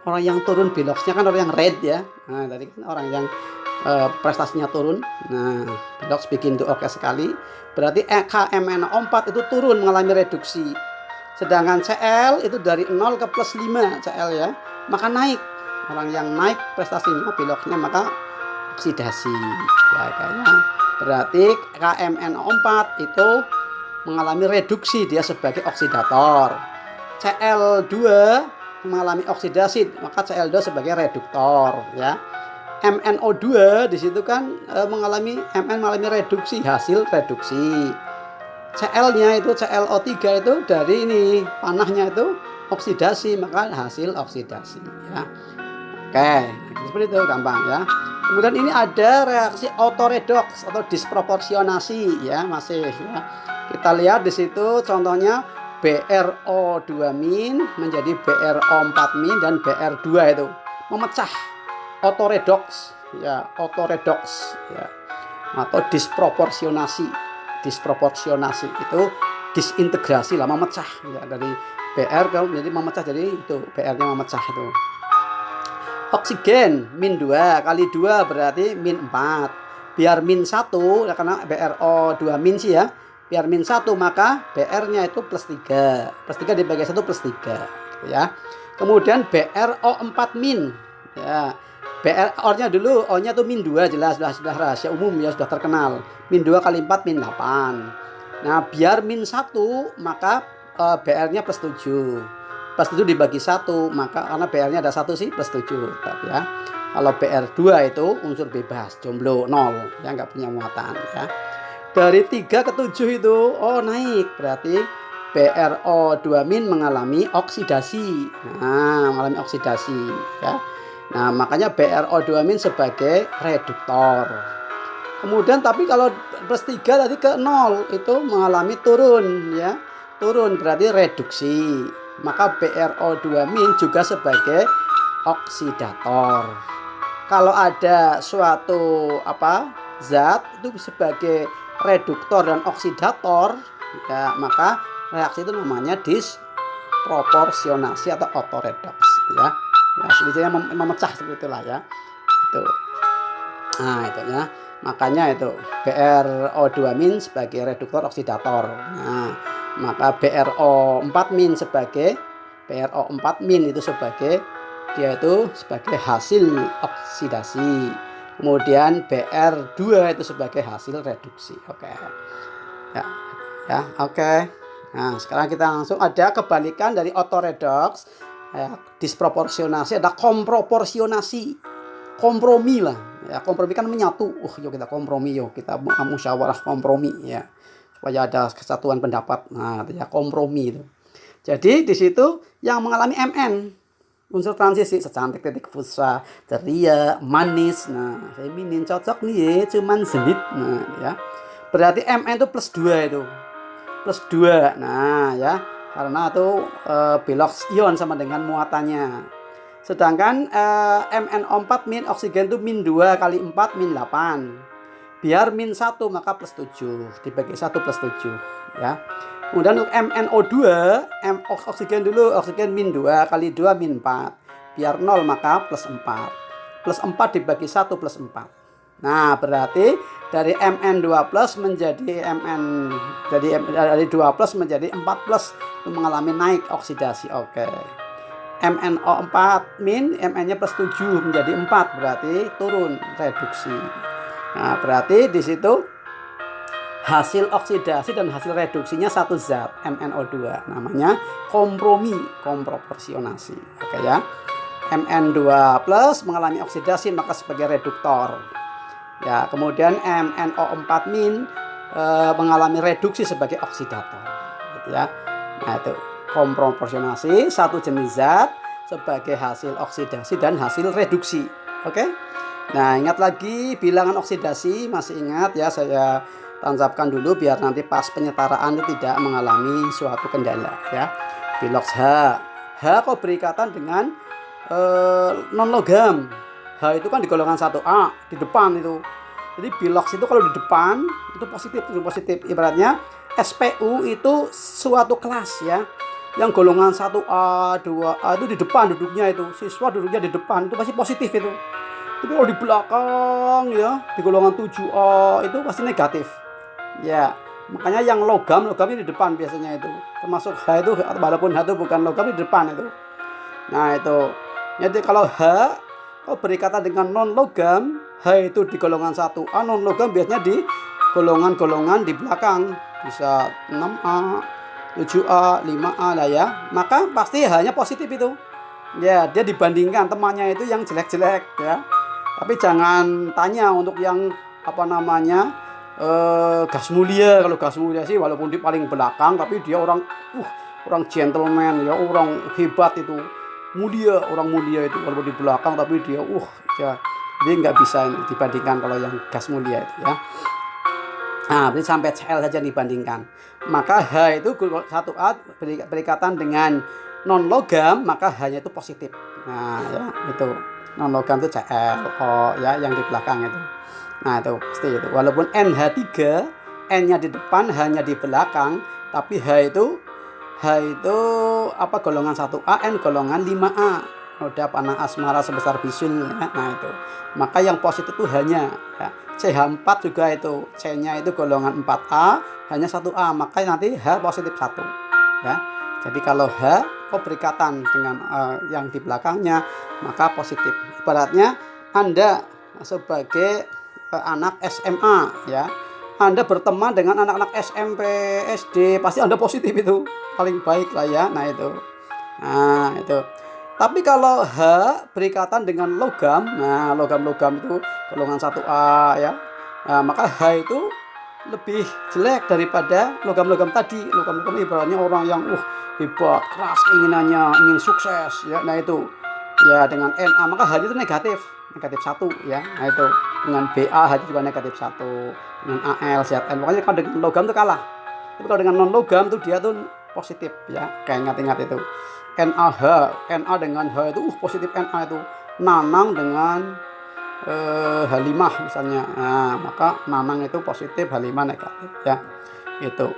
Orang yang turun biloxnya kan orang yang red ya. Nah, tadi kan orang yang prestasinya turun. Nah, bilox bikin itu oke sekali. Berarti KMnO4 itu turun mengalami reduksi. Sedangkan Cl itu dari 0 ke plus 5 Cl ya. Maka naik. Orang yang naik prestasinya biloxnya maka oksidasi. Ya kayaknya. Berarti KMnO4 itu mengalami reduksi, dia sebagai oksidator. Cl2 mengalami oksidasi, maka Cl2 sebagai reduktor ya. MnO2 di situ kan mengalami reduksi, hasil reduksi. Cl-nya itu ClO3 itu dari ini panahnya itu oksidasi, maka hasil oksidasi ya. Oke, seperti itu gampang ya. Kemudian ini ada reaksi autoredox atau disproporsionasi ya, masih ya. Kita lihat di situ contohnya BrO2- menjadi BrO4- dan Br2 itu memecah. Autoredox ya, autoredox ya, atau disproporsionasi itu disintegrasi lah, memecah ya, dari Br kalau menjadi memecah, jadi itu Br-nya memecah itu. Oksigen min 2 kali 2 berarti min 4, biar min 1 ya, karena BrO2- sih ya, biar min 1 maka Br-nya itu plus 3, plus 3 dibagi 1 plus 3 gitu ya. Kemudian BrO4- ya, BR-nya dulu, O-nya tuh min 2 jelas, sudah rahasia umum ya, sudah terkenal. Min 2 kali 4 min 8. Nah, biar min 1 maka BR-nya plus 7. Plus 7 dibagi 1, maka karena BR-nya ada 1 sih plus 7 tapi ya. Kalau BR2 itu unsur bebas, jomblo 0 ya, nggak punya muatan ya. Dari 3 ke 7 itu naik, berarti BrO2- mengalami oksidasi. Nah, mengalami oksidasi ya. Nah, makanya BrO2- sebagai reduktor. Kemudian tapi kalau plus 3 tadi ke 0 itu mengalami turun ya. Turun berarti reduksi. Maka BrO2- juga sebagai oksidator. Kalau ada suatu zat itu sebagai reduktor dan oksidator ya, maka reaksi itu namanya disproporsionasi atau autoredox ya. Ya, sedikitnya memecah seperti itulah ya. Itu. Nah, itu ya. Makanya itu BrO2- sebagai reduktor oksidator. Nah, maka BrO4- itu sebagai hasil oksidasi. Kemudian Br2 itu sebagai hasil reduksi. Oke. Ya. Ya, oke. Nah, sekarang kita langsung ada kebalikan dari autoredox. Ya, disproporsionasi ada komproporsionasi, kompromi lah ya. Kompromi kan menyatu, yuk kita kompromi, yuk kita musyawarah kompromi ya, supaya ada kesatuan pendapat. Nah ya, kompromi itu. Jadi di situ yang mengalami Mn, unsur transisi, secantik titik fusa, ceria, manis, nah feminin, cocok nih ya, cuman zenit. Nah ya, berarti Mn itu plus 2 itu, plus 2. Nah ya, karena itu bilox ion sama dengan muatannya. Sedangkan MnO4 min oksigen itu min 2 kali 4 min 8. Biar min 1 maka plus 7 dibagi 1 plus 7 ya. Kemudian untuk MnO2 oksigen dulu, oksigen min 2 kali 2 min 4. Biar 0 maka plus 4. Plus 4 dibagi 1 plus 4. Nah, berarti dari Mn2 plus menjadi dari 2 plus menjadi 4 plus itu mengalami naik oksidasi. Oke. MnO4 min Mn-nya plus 7 menjadi 4 berarti turun reduksi. Nah, berarti di situ hasil oksidasi dan hasil reduksinya satu zat MnO2 namanya komproporsionasi. Oke ya. Mn2 plus mengalami oksidasi maka sebagai reduktor. Ya, kemudian MnO4 min mengalami reduksi sebagai oksidator. Gitu ya. Nah, itu komproporsionasi satu jenis zat sebagai hasil oksidasi dan hasil reduksi. Oke. Nah, ingat lagi bilangan oksidasi, masih ingat ya, saya tancapkan dulu biar nanti pas penyetaraan itu tidak mengalami suatu kendala ya. Bilox H kok berikatan dengan non logam. H itu kan di golongan 1A di depan itu. Jadi bilox itu kalau di depan itu positif. Ibaratnya SPU itu suatu kelas ya. Yang golongan 1A, 2A itu di depan duduknya itu. Siswa duduknya di depan itu pasti positif itu. Tapi kalau di belakang ya, di golongan 7A itu pasti negatif. Ya, makanya yang logamnya di depan biasanya itu. Termasuk H itu, walaupun H itu bukan logam di depan itu. Nah, itu. Jadi kalau H berikatan dengan non logam, H itu di golongan 1A, non logam biasanya di golongan-golongan di belakang. Bisa 6A, 7A, 5A lah ya. Maka pasti H-nya positif itu. Ya, dia dibandingkan temannya itu yang jelek-jelek ya. Tapi jangan tanya untuk yang gas mulia. Kalau gas mulia sih walaupun di paling belakang tapi dia orang gentleman ya, orang hebat itu. Orang mulia itu walaupun di belakang tapi dia ya, dia nggak bisa dibandingkan kalau yang gas mulia itu ya. Nah, berarti sampai Cl saja dibandingkan. Maka H itu 1A berikatan dengan non logam, maka H-nya itu positif. Nah, ya, itu non logam itu ClO ya, yang di belakang itu. Nah, itu pasti itu. Walaupun NH3, N-nya di depan, H-nya di belakang, tapi H itu golongan 1A, N golongan 5A. Noda panah asmara sebesar bisul ya. Nah, itu. Maka yang positif itu H-nya ya. CH4 juga itu, C-nya itu golongan 4A, H-nya 1A, maka nanti H positif 1 ya. Jadi kalau H berikatan dengan yang di belakangnya maka positif. Ibaratnya Anda sebagai anak SMA ya, Anda berteman dengan anak-anak SMP, SD, pasti Anda positif itu, paling baik lah ya. Nah, itu. Nah, itu. Tapi kalau H berikatan dengan logam, nah logam-logam itu golongan 1A ya. Nah, maka H itu lebih jelek daripada logam-logam tadi. Logam-logam ibaratnya orang yang hebat, keras keinginannya, ingin sukses ya. Nah, itu. Ya, dengan Na maka H itu negatif 1 ya. Nah, itu. Dengan Ba H juga negatif 1. Dengan Al, Zn. Pokoknya kalau dengan logam itu kalah. Tapi kalau dengan non logam itu dia tuh positif ya. Kayak ingat-ingat itu. Na dengan H itu positif, Na itu Nanang dengan H5 misalnya. Nah, maka Nanang itu positif, H5 negatif ya. Itu.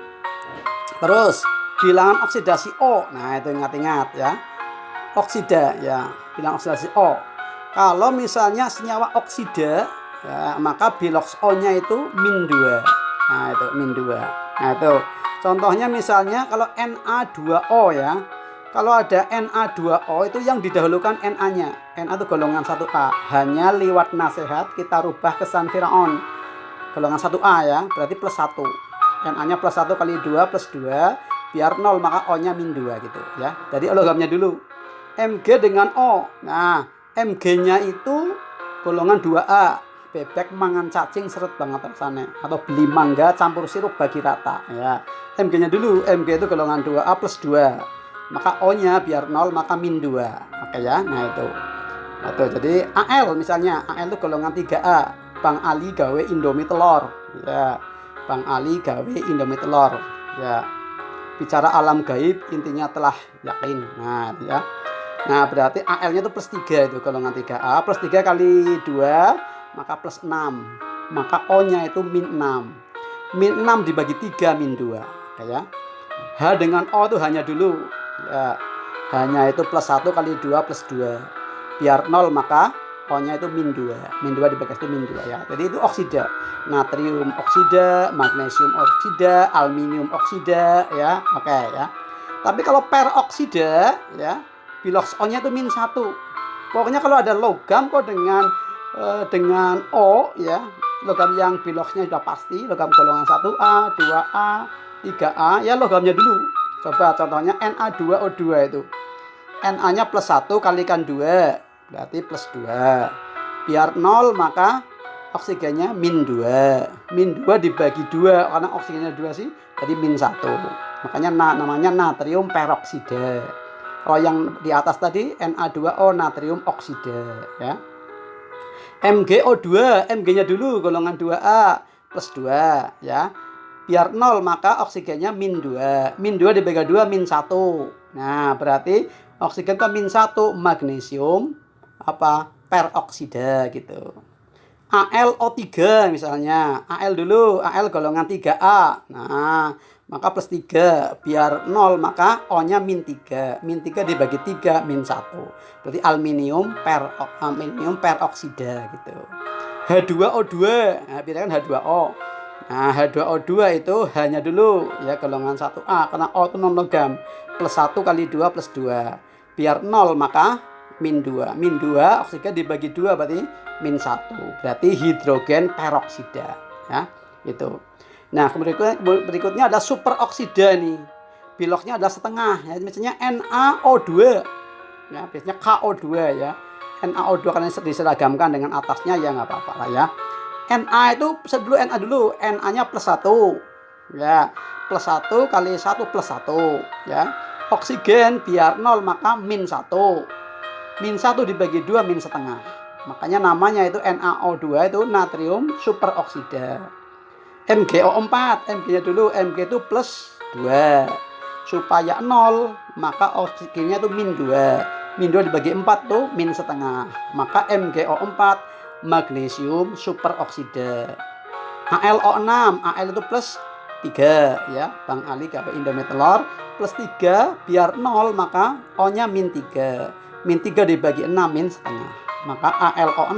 Terus bilangan oksidasi O. Nah, itu ingat-ingat ya. Oksida ya, bilangan oksidasi O. Kalau misalnya senyawa oksida ya, maka bilox O-nya itu min 2. Nah, itu min 2. Nah, itu. Contohnya misalnya kalau Na2O ya. Kalau ada Na2O itu yang didahulukan Na-nya. Na itu golongan 1A. Hanya lewat nasihat kita rubah kesan Firaun. Golongan 1A ya, berarti plus 1. Na-nya plus 1 kali 2 plus 2. Biar 0 maka O-nya min 2 gitu ya. Jadi logamnya dulu. Mg dengan O. Nah, Mg-nya itu golongan 2A. Bebek mangan cacing seret banget rasanya. Atau beli mangga campur sirup bagi rata ya. Mg-nya dulu. Mg itu golongan 2A plus 2. Maka O-nya biar 0 maka min 2. Oke ya. Nah, itu. Atau jadi Al misalnya, Al itu golongan 3A. Bang Ali gawe Indomie telur. Ya. Bang Ali gawe Indomie telur. Ya. bicara alam gaib intinya telah yakin. Nah, itu ya. Nah, berarti AL-nya itu plus 3 itu golongan 3A. Plus 3 kali 2 maka plus 6. Maka O-nya itu min 6. Min 6 dibagi 3 min 2. Ya. H dengan O itu hanya dulu. Ya. Hanya itu plus 1 kali 2 plus 2. Biar 0 maka O-nya itu min 2. Min 2 dibagi itu min 2 ya. Jadi itu oksida. Natrium oksida, magnesium oksida, aluminium oksida ya. Oke ya. Tapi kalau peroksida ya, bilox O-nya itu min 1. Pokoknya kalau ada logam kok dengan O ya, logam yang biloxnya sudah pasti, logam golongan 1A, 2A, 3A, ya logamnya dulu. Coba contohnya Na2O2 itu. Na-nya plus 1 kalikan 2, berarti plus 2. Biar 0 maka oksigennya min 2. Min 2 dibagi 2, karena oksigennya 2 sih, jadi min 1. Makanya namanya natrium peroksida. Kalau yang di atas tadi Na2O natrium oksida ya. MgO2, Mg-nya dulu golongan 2A plus 2 ya. Biar 0 maka oksigennya min 2. Min 2 dibagi 2 min 1. Nah, berarti oksigen kok min 1, magnesium peroksida gitu. AlO3 misalnya. Al dulu, Al golongan 3A. Nah, maka plus 3. Biar 0 maka O-nya min 3. Min 3 dibagi 3 min 1. Berarti aluminium peroksida gitu. H2O2. Nah, bedakan H2O. Nah, H2O2 itu hanya dulu ya golongan 1A karena O itu non logam. Plus 1 kali 2 plus 2. Biar 0 maka min 2. Min 2 oksigen dibagi 2 berarti min 1. Berarti hidrogen peroksida ya. Itu. Nah, berikutnya ada superoksida nih. Biloxnya adalah setengah ya. Misalnya NaO2. Ya, biasanya KO2 ya. NaO2 karena diseragamkan dengan atasnya ya nggak apa-apa lah ya. Na itu dulu Na dulu. Na-nya plus 1. Ya. Plus 1 kali 1 plus 1 ya. Oksigen biar 0 maka min 1. Min 1 dibagi 2 min setengah. Makanya namanya itu NaO2 itu natrium superoksida. MgO4, Mg-nya dulu, Mg itu plus 2. Supaya 0, maka oksigennya itu min 2. Min 2 dibagi 4 tuh min setengah. Maka MgO4 magnesium superoksida. AlO6, Al itu plus 3 ya. Bang Ali KP Indometelor plus 3 biar 0 maka O-nya min 3. Min 3 dibagi 6 min setengah. Maka AlO6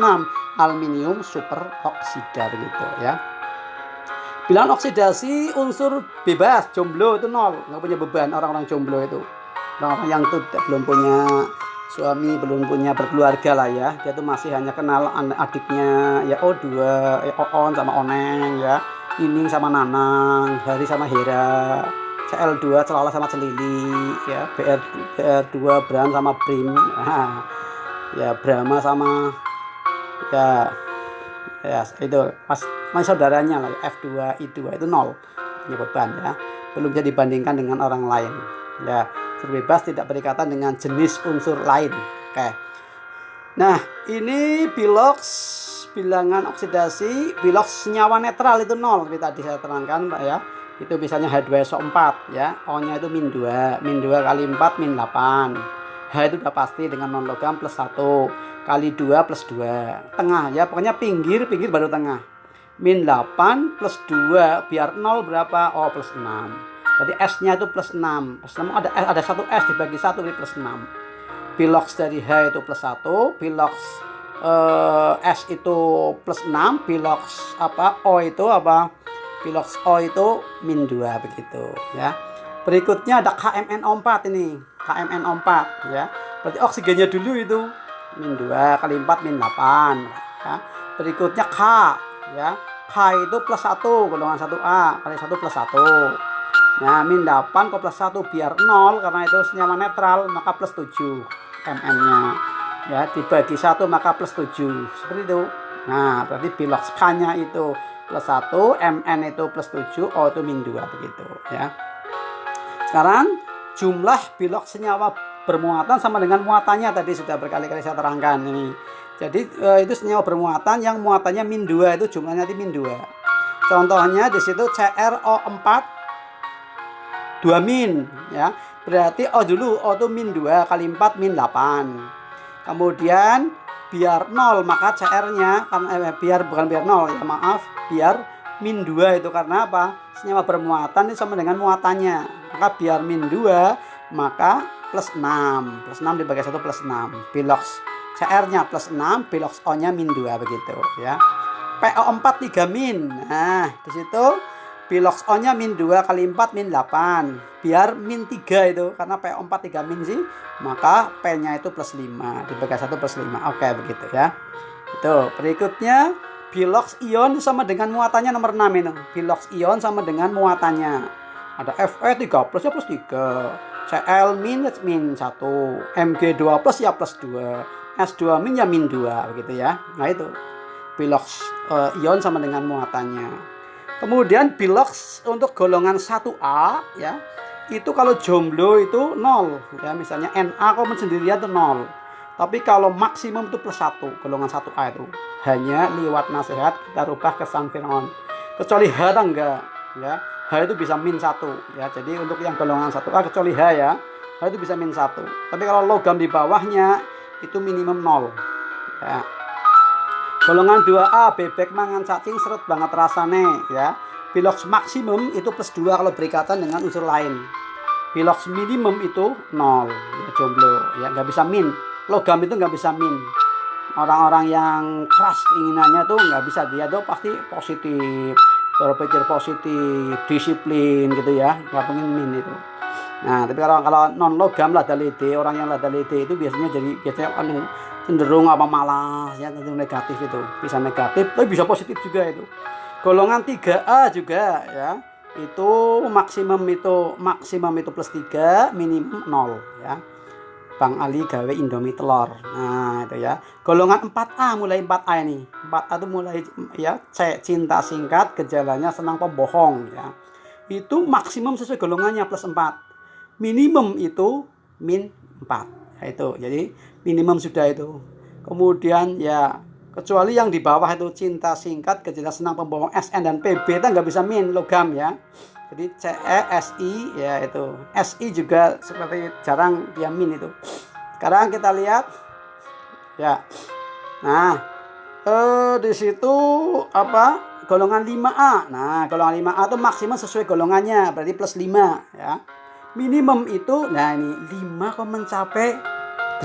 aluminium superoksida begitu ya. Bilangan oksidasi unsur bebas jomblo itu 0, nggak punya beban orang-orang jomblo itu. Orang-orang yang tuh belum punya suami, belum punya berkeluarga lah ya. Dia tuh masih hanya kenal adiknya ya O2, ya Oon sama Oneng ya. Ining sama Nanang, Hari sama Hera, CL2 Celala sama Celili ya, BR2 Bram sama Brim. Nah, ya Brahma sama ya itu masih saudaranya lah, F2 I2 itu 0 punya beban ya, belum bisa dibandingkan dengan orang lain ya. Bebas tidak berikatan dengan jenis unsur lain. Oke. Nah, ini bilox bilangan oksidasi, bilox senyawa netral itu 0 seperti tadi saya terangkan Pak ya. Itu misalnya H2SO4 ya, O-nya itu min 2. Min 2 kali 4 min 8. H itu udah pasti dengan non logam plus 1 kali 2 plus 2. Tengah ya, pokoknya pinggir baru tengah. Min 8 plus 2 biar 0 berapa? Oh, plus 6. Jadi S-nya itu plus 6. Plus 6 ada 1 S dibagi 1 jadi plus 6. Bilox dari H itu plus 1, bilox S itu plus 6, bilox O itu bilox O itu min 2 begitu ya. Berikutnya ada KMNO4 ini. KMNO4 ya. Berarti oksigennya dulu itu min 2 kali 4 min 8 ya. Berikutnya K ya. K itu plus 1 golongan 1A kali 1 plus 1. Nah, min 8 kok plus 1 biar 0 karena itu senyawa netral maka plus 7 Mn-nya. Ya, dibagi 1 maka plus 7. Seperti itu. Nah, berarti bilox K-nya itu plus 1, Mn itu plus 7, O itu min 2 begitu ya. Sekarang jumlah bilox senyawa bermuatan sama dengan muatannya tadi sudah berkali-kali saya terangkan ini. Jadi itu senyawa bermuatan yang muatannya min 2 itu jumlahnya di min 2. Contohnya di situ CrO4 2 min ya. Berarti O dulu, O itu min 2 kali 4 min 8. Kemudian biar 0 maka CR-nya kan bukan biar 0 ya, maaf, biar min 2 itu karena apa? Senyawa bermuatan itu sama dengan muatannya. Maka biar min 2 maka plus 6. Plus 6 dibagi 1 plus 6. Bilox CR-nya plus 6, bilox O-nya min 2 begitu ya. PO4 3 min. Nah, di situ bilox O-nya min 2 kali 4 min 8. Biar min 3 itu karena PO4 3 min sih, maka P-nya itu plus 5 dibagi 1 plus 5. Oke, begitu ya. Itu berikutnya bilox ion sama dengan muatannya nomor 6 itu. Bilox ion sama dengan muatannya. Ada Fe 3 plus ya plus 3. Cl min 1. Mg2 plus ya plus 2. S2 min ya min 2 begitu ya. Nah itu bilox ion sama dengan muatannya. Kemudian bilox untuk golongan 1A ya. Itu kalau jomblo itu 0 ya, misalnya Na komen sendirian itu 0. Tapi kalau maksimum itu plus 1, golongan 1A itu. Hanya lewat nasihat kita rubah ke Sanfiron. Kecuali H enggak ya. H itu bisa min 1 ya. Jadi untuk yang golongan 1A kecuali H ya. H itu bisa min 1. Tapi kalau logam di bawahnya itu minimum 0 ya. Golongan 2A bebek mangan cacing seret banget rasane ya. Bilox maksimum itu plus 2 kalau berikatan dengan unsur lain. Bilox minimum itu 0 ya, jomblo ya, nggak bisa min. Logam itu nggak bisa min. Orang-orang yang keras keinginannya tuh nggak bisa, dia tuh pasti positif, berpikir positif, disiplin gitu ya, nggak pengen min itu. Nah, tapi kalau non logam lada lede, orang yang lada lede itu biasanya cenderung apa malas ya, cenderung negatif itu. Bisa negatif tapi bisa positif juga itu. Golongan 3A juga ya. Itu maksimum itu plus 3, minimum 0 ya. Bang Ali gawe Indomie telur. Nah, itu ya. Golongan 4A, mulai 4A ini. 4A itu mulai ya, cinta singkat, gejalanya senang pembohong ya. Itu maksimum sesuai golongannya plus 4. Minimum itu min 4 ya, itu jadi minimum sudah itu. Kemudian ya kecuali yang di bawah itu cinta singkat kejelas senang pembohong SN dan PB itu nggak bisa min logam ya. Jadi CE SI ya, itu SI juga seperti jarang dia min itu. Sekarang kita lihat ya. Nah di situ apa golongan 5A. Nah golongan 5A itu maksimum sesuai golongannya berarti plus 5 ya. Minimum itu, nah ini 5 kok mencapai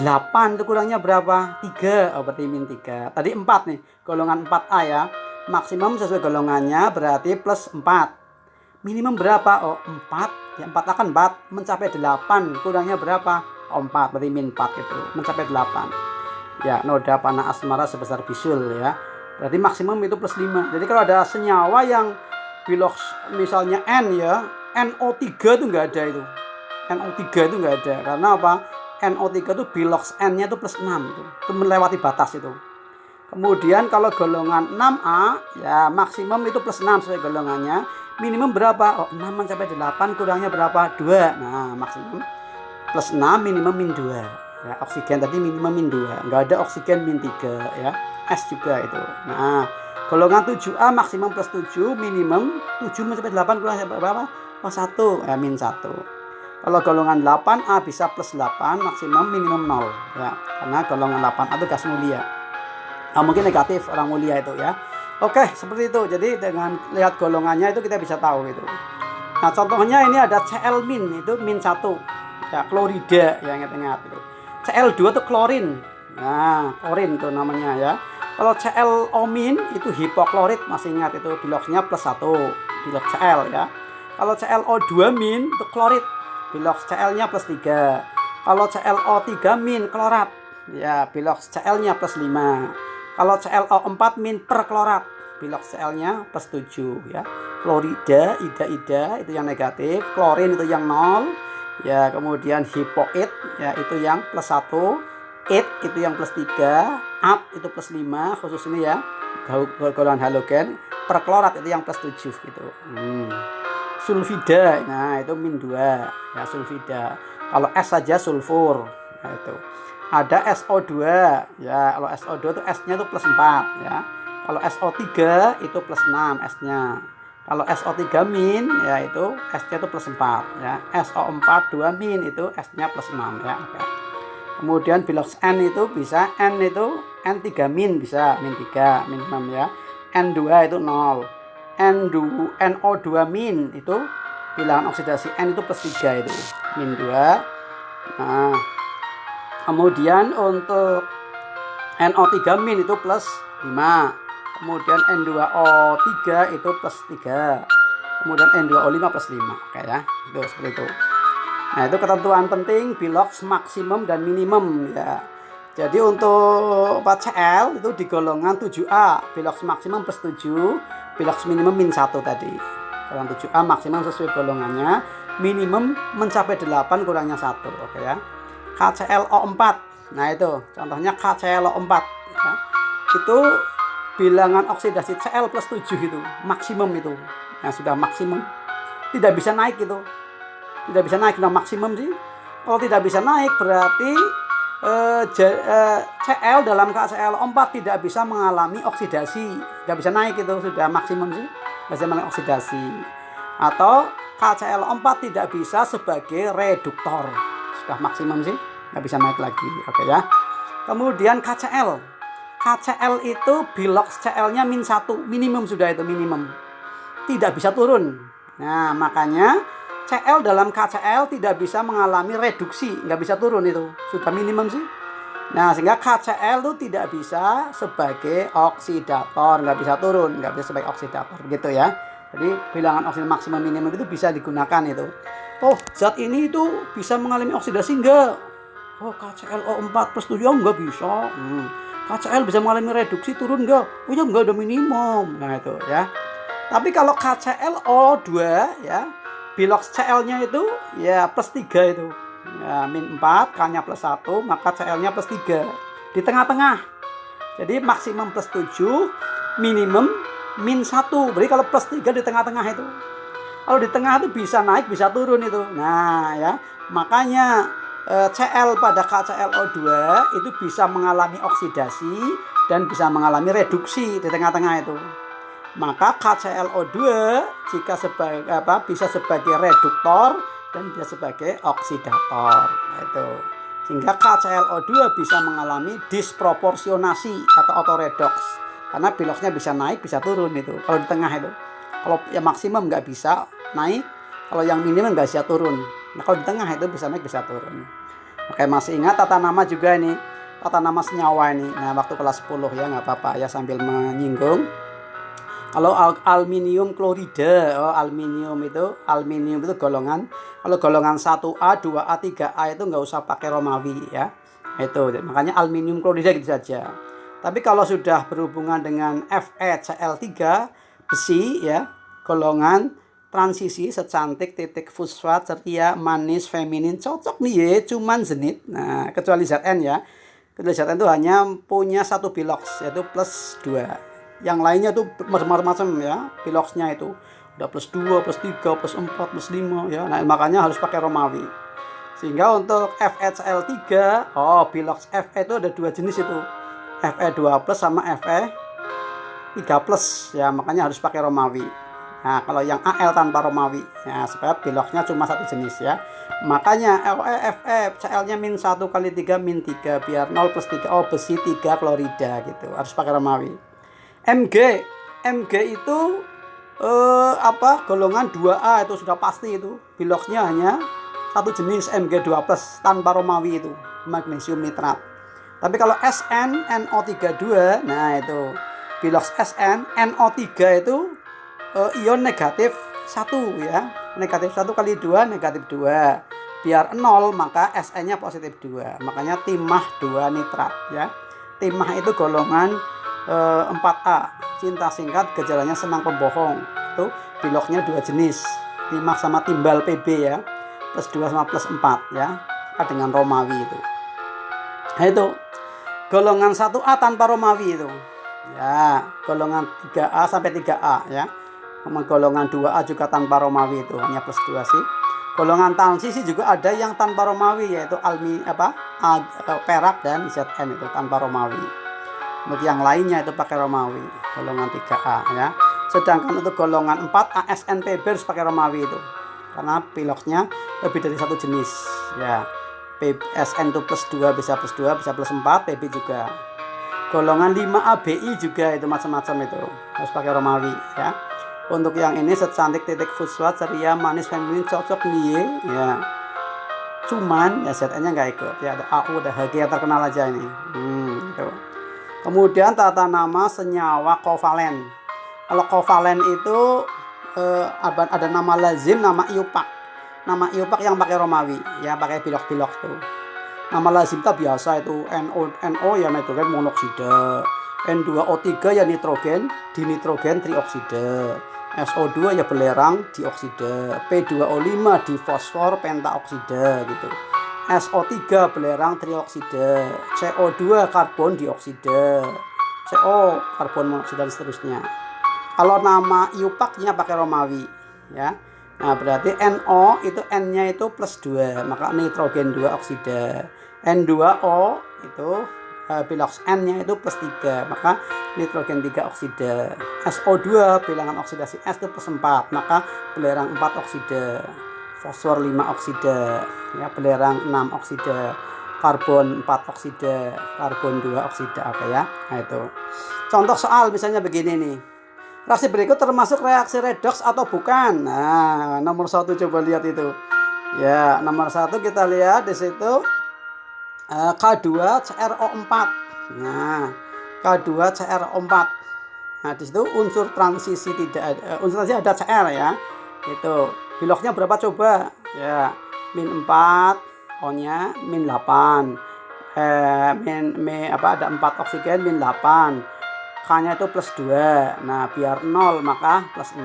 8 itu kurangnya berapa? 3, oh berarti min 3. Tadi 4 nih, golongan 4A ya. Maksimum sesuai golongannya berarti plus 4. Minimum berapa? Oh 4, ya 4 akan 4, mencapai 8, kurangnya berapa? Oh 4, berarti min 4 gitu, mencapai 8. Ya, noda panah asmara sebesar bisul ya. Berarti maksimum itu plus 5. Jadi kalau ada senyawa yang bilox misalnya N ya, NO3 itu enggak ada itu. NO3 itu enggak ada. Karena apa? NO3 itu bilox N-nya itu plus 6 itu. Itu melewati batas itu. Kemudian kalau golongan 6A ya maksimum itu plus 6 sesuai golongannya. Minimum berapa? Oh 6 mencapai 8, kurangnya berapa? 2. Nah, maksimum plus 6, minimum min 2. Ya, oksigen tadi minimum min 2. Enggak ada oksigen min 3 ya. S juga itu. Nah, golongan 7A maksimum plus 7, minimum 7 mencapai 8, kurangnya berapa? Oh 1 ya, min 1. Kalau golongan 8A bisa plus 8, maksimum minimum 0 ya. Karena golongan 8A itu gas mulia. Nah, mungkin negatif orang mulia itu ya. Oke, seperti itu. Jadi dengan lihat golongannya itu kita bisa tahu itu. Nah, contohnya ini ada Cl min itu min 1. Ya, klorida ya, ingat-ingat itu. Cl2 itu klorin. Nah, klorin itu namanya ya. Kalau ClO min itu hipoklorit, masih ingat itu biloxnya plus 1, bilox Cl ya. Kalau ClO2 min itu klorit, bilox Cl-nya plus 3. Kalau ClO3 min klorat, ya bilox Cl-nya plus 5. Kalau ClO4 min perklorat, bilox Cl-nya plus 7 ya. Klorida, ida itu yang negatif, klorin itu yang 0 ya. Kemudian hipoid ya itu yang plus 1, it itu yang plus 3, at itu plus 5 khusus ini ya, golongan halogen. Perklorat itu yang plus 7 gitu. Sulfida, nah itu min 2 ya, sulfida. Kalau S saja sulfur, nah itu. Ada SO2 ya, kalau SO2 itu S-nya itu plus 4 ya. Kalau SO3 itu plus 6 S-nya. Kalau SO3 min ya itu S-nya itu plus 4 ya. SO4 2 min itu S-nya plus 6 ya. Oke. Kemudian bilox N itu bisa N itu N3 min bisa min 3 min 6 ya. N2 itu 0. NO2 min itu bilangan oksidasi N itu plus 3 itu min 2. Nah, kemudian untuk NO3 min itu plus 5. Kemudian N2O3 itu plus 3. Kemudian N2O5 plus 5. Oke ya, itu seperti itu. Nah, itu ketentuan penting bilox maksimum dan minimum ya. Jadi untuk Cl itu di golongan 7A, bilox maksimum plus 7, bilox minimum min 1 tadi. Golongan 7A maksimum sesuai golongannya, minimum mencapai 8 kurangnya 1. Oke ya. KClO4. Nah, itu contohnya KClO4 ya. Itu bilangan oksidasi Cl plus 7 itu maksimum itu. Nah, sudah maksimum. Tidak bisa naik itu. Tidak bisa naik, sudah maksimum sih. Kalau tidak bisa naik berarti Cl dalam KClO4 tidak bisa mengalami oksidasi. Tidak bisa naik itu, sudah maksimum sih. Tidak bisa mengalami oksidasi. Atau KClO4 tidak bisa sebagai reduktor. Sudah maksimum sih. Tidak bisa naik lagi. Oke ya. Kemudian KCl. KCl itu bilox Cl-nya min 1. Minimum sudah itu, minimum. Tidak bisa turun. Nah, makanya Cl dalam KCl tidak bisa mengalami reduksi, nggak bisa turun itu, sudah minimum sih. Nah, sehingga KCl itu tidak bisa sebagai oksidator, nggak bisa turun, nggak bisa sebagai oksidator, begitu ya. Jadi bilangan oksidasi maksimum minimum itu bisa digunakan itu. Oh, zat ini itu bisa mengalami oksidasi enggak? Oh, KClO4 plus 7 enggak bisa. KCl bisa mengalami reduksi, turun enggak? Oh ya, enggak, ada minimum. Nah, itu ya. Tapi kalau KClO2 ya, bilox Cl-nya itu ya plus 3 itu. Ya, min 4, K-nya plus 1, maka Cl-nya plus 3. Di tengah-tengah. Jadi maksimum plus 7, minimum min 1. Berarti kalau plus 3 di tengah-tengah itu. Kalau di tengah itu bisa naik, bisa turun itu. Nah, ya. Makanya Cl pada KClO2 itu bisa mengalami oksidasi dan bisa mengalami reduksi di tengah-tengah itu. Maka KClO2 jika bisa sebagai reduktor dan bisa sebagai oksidator. Itu. Sehingga KClO2 bisa mengalami disproporsionasi atau autoredox. Karena biloxnya bisa naik, bisa turun itu. Kalau di tengah itu. Kalau yang maksimum nggak bisa naik, kalau yang minimum nggak bisa turun. Nah, kalau di tengah itu bisa naik, bisa turun. Oke, masih ingat tata nama juga ini. Tata nama senyawa ini. Nah, waktu kelas 10 ya, nggak apa-apa ya sambil menyinggung. Kalau aluminium klorida, aluminium itu golongan. Kalau golongan 1A, 2A, 3A itu nggak usah pakai Romawi ya. Itu makanya aluminium klorida gitu saja. Tapi kalau sudah berhubungan dengan FeCl3 besi ya, golongan transisi secantik titik fosfat ceria manis feminin, cocok nih ya, cuman zenit. Nah, kecuali Zn ya. Kecuali Zn itu hanya punya satu bilox yaitu plus 2. Yang lainnya tuh macam-macam ya, biloxnya itu udah plus 2, plus 3, plus 4, plus 5 ya. Nah, makanya harus pakai Romawi. Sehingga untuk FeCl3, bilox Fe itu ada dua jenis itu. Fe2 plus sama Fe3 plus ya, makanya harus pakai Romawi. Nah, kalau yang Al tanpa Romawi ya, supaya biloxnya cuma satu jenis ya. Makanya FeCl-nya min 1 kali 3 min 3 biar 0 plus 3, besi 3 klorida gitu. Harus pakai Romawi. Mg itu golongan 2A itu sudah pasti itu. Biloxnya hanya satu jenis Mg2+ tanpa Romawi itu, magnesium nitrat. Tapi kalau SnNO32, nah itu bilox Sn NO3 itu ion negatif 1 ya. Negatif 1 kali 2 negatif 2. Biar 0 maka Sn-nya positif 2. Makanya timah 2 nitrat ya. Timah itu golongan 4A, cinta singkat gejalanya senang pembohong. Itu biloxnya dua jenis, timah sama timbal Pb ya, plus 2 sama plus 4 ya, dengan Romawi itu. Nah, itu golongan 1A tanpa Romawi itu ya, golongan 3A sampai 3A ya. Golongan 2A juga tanpa Romawi itu hanya plus 2 sih. Golongan transisi juga ada yang tanpa Romawi yaitu perak dan Zn itu tanpa Romawi. Untuk yang lainnya itu pakai Romawi, golongan 3A ya. Sedangkan untuk golongan 4 ASNPB harus pakai Romawi itu. Karena piloknya lebih dari satu jenis. Ya. SN itu plus 2 bisa plus 2, bisa plus 4, PB juga. Golongan 5 ABI juga itu macam-macam itu. Harus pakai Romawi ya. Untuk yang ini secantik titik fuswat, ceria, manis, feminin, cocok nih ya. Cuman ya ZN-nya nggak ikut ya, ada AU, ada HG yang terkenal aja ini. Gitu. Kemudian tata nama senyawa kovalen. Kalau kovalen itu ada nama lazim, nama iupak. Nama iupak yang pakai Romawi ya, pakai pilok-pilok tuh. Nama lazim kita biasa itu NO ya nitrogen monoksida, N2O3 ya nitrogen dinitrogen trioksida, SO2 ya belerang dioksida, P2O5 di fosfor pentaoksida gitu. SO3 belerang trioksida, CO2 karbon dioksida, CO karbon monoksida dan seterusnya. Kalau nama iupaknya pakai Romawi ya. Nah, berarti NO itu N-nya itu plus 2, maka nitrogen 2 oksida. N2O itu piloks N-nya itu plus 3, maka nitrogen 3 oksida. SO2 bilangan oksidasi S itu plus 4, maka belerang 4 oksida. Fosfor 5 oksida, ya belerang 6 oksida. Karbon 4 oksida, karbon 2 oksida, oke ya. Nah, itu. Contoh soal misalnya begini nih. Reaksi berikut termasuk reaksi redoks atau bukan? Nah, nomor 1 coba lihat itu. Ya, nomor 1 kita lihat di situ K2CrO4. Nah, K2CrO4. Nah, di situ unsur transisi tidak ada, unsur transisi ada Cr ya. Itu. Biloknya berapa coba? Ya, min 4, O-nya min 8. Ada 4 oksigen min 8. K-nya itu plus 2. Nah, biar 0 maka plus 6.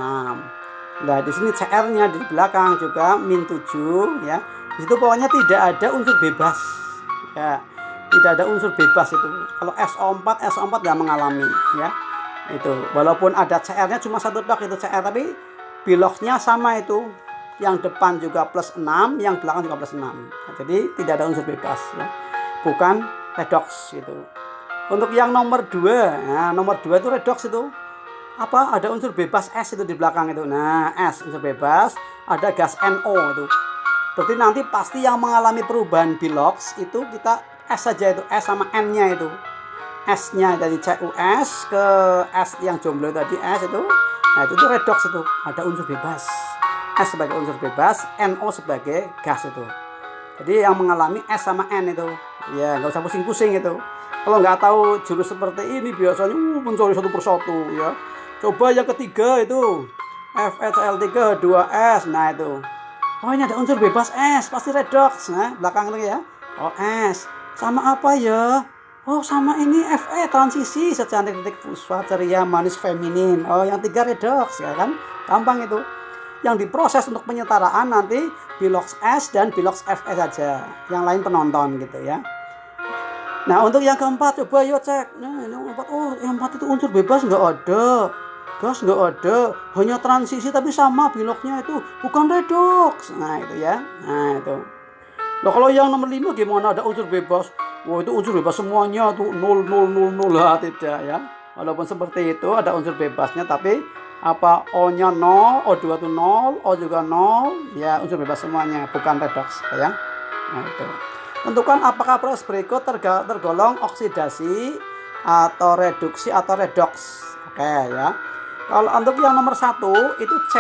Nah, di sini CR-nya di belakang juga min 7 ya. Di situ pokoknya tidak ada unsur bebas. Ya. Tidak ada unsur bebas itu. Kalau SO4 nggak mengalami ya. Itu. Walaupun ada CR-nya cuma satu tok itu CR, tapi biloknya sama itu. Yang depan juga plus 6, yang belakang juga plus 6. Nah, jadi tidak ada unsur bebas ya. Bukan redoks gitu. Untuk yang nomor 2, nah nomor 2 itu redoks itu. Apa? Ada unsur bebas S itu di belakang itu. Nah, S unsur bebas, ada gas NO itu. Berarti nanti pasti yang mengalami perubahan biloks itu kita S saja itu, S sama N-nya itu. S-nya dari CuS ke S yang jomblo tadi S itu. Nah, itu redoks itu, ada unsur bebas. S sebagai unsur bebas, NO sebagai gas itu. Jadi yang mengalami S sama N itu, ya nggak usah pusing-pusing itu. Kalau nggak tahu jurus seperti ini biasanya mencari satu persatu ya. Coba yang ketiga itu FeCl3 2S. Nah itu. Oh, ini ada unsur bebas S, pasti redoks. Nah, belakang itu ya. Oh, S. Sama apa ya? Oh, sama ini Fe transisi secantik titik fosfat, ceria, manis, feminin. Oh, yang 3 redoks ya kan? Gampang itu. Yang diproses untuk penyetaraan nanti biloks S dan biloks Fe saja. Yang lain penonton gitu ya. Nah, untuk yang keempat coba yuk cek. Nah, yang keempat, oh yang keempat itu unsur bebas nggak ada, gas nggak ada, hanya transisi tapi sama biloknya itu, bukan redoks. Nah itu ya. Nah itu. Nah, kalau yang nomor 5 gimana, ada unsur bebas? Wah, itu unsur bebas semuanya tuh 0 0 0 0 lah, tidak ya. Walaupun seperti itu ada unsur bebasnya, tapi apa O-nya 0, O2 itu 0, O juga 0, ya unsur bebas semuanya, bukan redoks ya. Nah itu. Tentukan apakah proses berikut tergolong oksidasi atau reduksi atau redoks. Oke ya. Kalau untuk yang nomor 1 itu C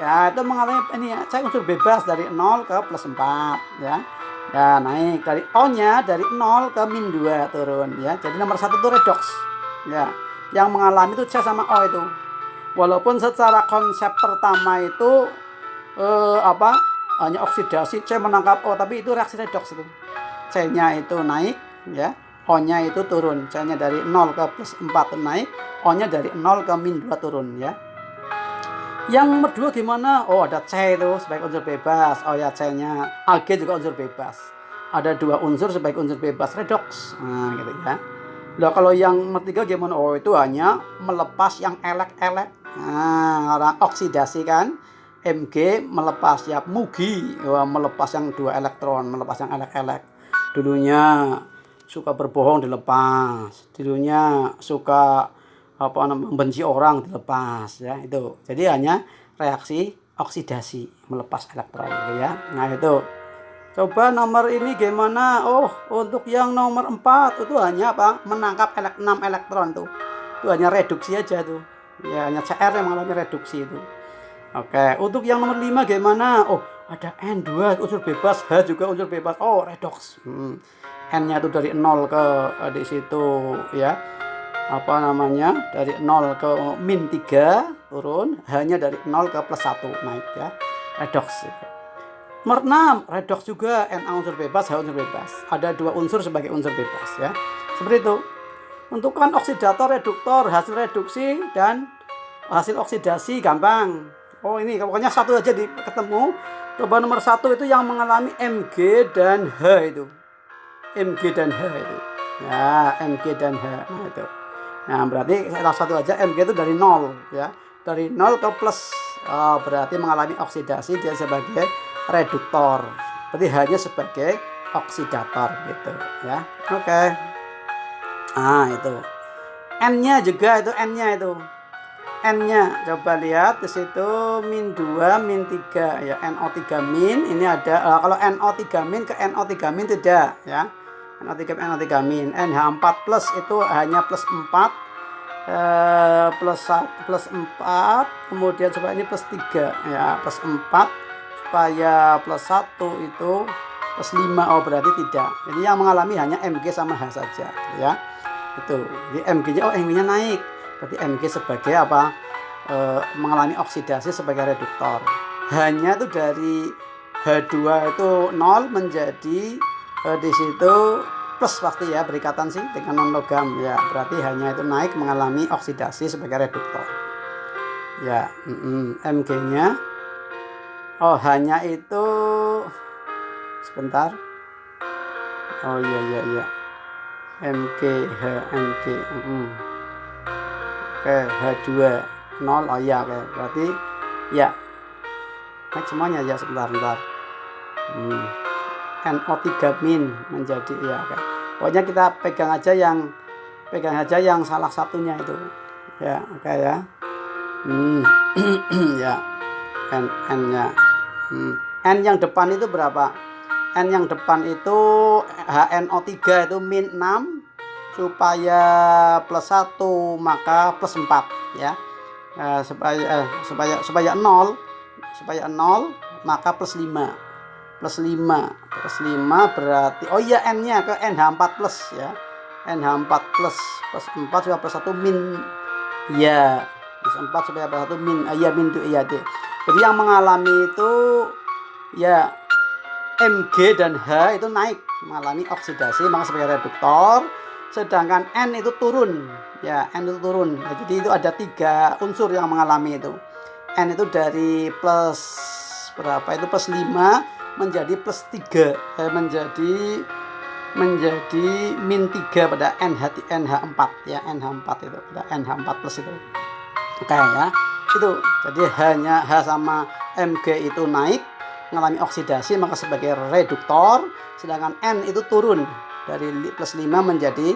ya, itu mengalami ini ya, C unsur bebas dari 0 ke plus 4 ya. Ya naik dari O-nya dari 0 ke min 2 turun ya. Jadi nomor 1 itu redoks. Ya. Yang mengalami itu C sama O itu. Walaupun secara konsep pertama itu hanya oksidasi, C menangkap O, tapi itu reaksi redoks itu. C-nya itu naik ya, O-nya itu turun. C-nya dari 0 ke plus 4 naik, O-nya dari 0 ke min 2 turun ya. Yang nomor 2 gimana? Oh, ada C itu sebagai unsur bebas. Oh ya, C-nya. Ag juga unsur bebas. Ada 2 unsur sebagai unsur bebas redoks. Nah, gitu ya. Nah, kalau yang nomor 3 gimana? Oh, itu hanya melepas yang elek-elek. Nah, orang oksidasi kan. Mg melepas ya, Mugi melepas yang 2 elektron, melepas yang elek-elek. Dulunya suka berbohong dilepas, dulunya suka membenci orang dilepas ya itu. Jadi hanya reaksi oksidasi melepas elektron gitu ya. Nah itu. Coba nomor ini gimana? Oh, untuk yang nomor 4 itu hanya apa? Menangkap 6 elektron tuh. Itu hanya reduksi aja tuh. Ya, hanya CR yang mengalami reduksi itu. Oke, untuk yang nomor 5 gimana? Oh, ada N2 unsur bebas, H juga unsur bebas. Oh, redoks. N-nya itu dari 0 ke di situ ya. Apa namanya? Dari 0 ke min 3 turun, H-nya dari 0 ke plus 1 naik ya. Redoks gitu. Nomor 6, redoks juga, Na unsur bebas, H unsur bebas. Ada 2 unsur sebagai unsur bebas ya. Seperti itu. Tentukan oksidator, reduktor, hasil reduksi dan hasil oksidasi gampang. Oh ini pokoknya satu aja ketemu. Coba nomor 1 itu yang mengalami Mg dan H itu. Mg dan H itu. Ya, Mg dan H. Nah itu. Nah, berarti salah satu aja Mg itu dari 0 ya. Dari 0 ke plus. Oh, berarti mengalami oksidasi dia sebagai reduktor. Berarti hanya sebagai oksidator gitu ya. Oke. Nah, itu. N-nya juga itu N-nya itu. N-nya coba lihat di situ min 2 min 3 ya, NO3 min ini ada kalau NO3 min ke NO3 min tidak ya. NO3 min NH4 plus itu hanya plus 4 plus 4 kemudian coba ini plus 3 ya, plus 4 supaya plus 1 itu plus 5. Oh berarti tidak. Jadi yang mengalami hanya Mg sama H saja ya. Itu. Jadi Mg-nya Mg-nya naik. Berarti Mg sebagai apa? Mengalami oksidasi sebagai reduktor. Hanya itu dari H2 itu 0 menjadi di situ plus pasti ya, berikatan sih dengan non logam ya. Berarti hanya itu naik mengalami oksidasi sebagai reduktor. Ya, Mg-nya hanya itu sebentar. Oh iya. Mg Oke, H2 0. Oh iya, oke. Berarti ya naik semuanya ya, sebentar. NO3 min menjadi ya, oke. Pokoknya kita pegang aja yang salah satunya itu. Ya, oke ya. Ya. N-nya. N yang depan itu berapa? N yang depan itu HNO3 itu min 6 supaya plus 1 maka plus 4 ya. Supaya 0 maka plus 5 berarti oh iya N-nya ke NH4 plus ya. NH4 plus 4 supaya plus 1 min ya, plus 4 supaya plus 1 min iya min itu iya deh. Jadi yang mengalami itu ya Mg dan H itu naik mengalami oksidasi maka sebagai reduktor, sedangkan N itu turun ya, N itu turun. Nah, jadi itu ada 3 unsur yang mengalami itu. N itu dari plus berapa itu plus 5 menjadi plus 3 menjadi min 3 pada NH4 ya, NH4 itu pada NH4 plus itu. Oke ya. Itu. Jadi hanya H sama Mg itu naik mengalami oksidasi maka sebagai reduktor, sedangkan N itu turun dari plus 5 menjadi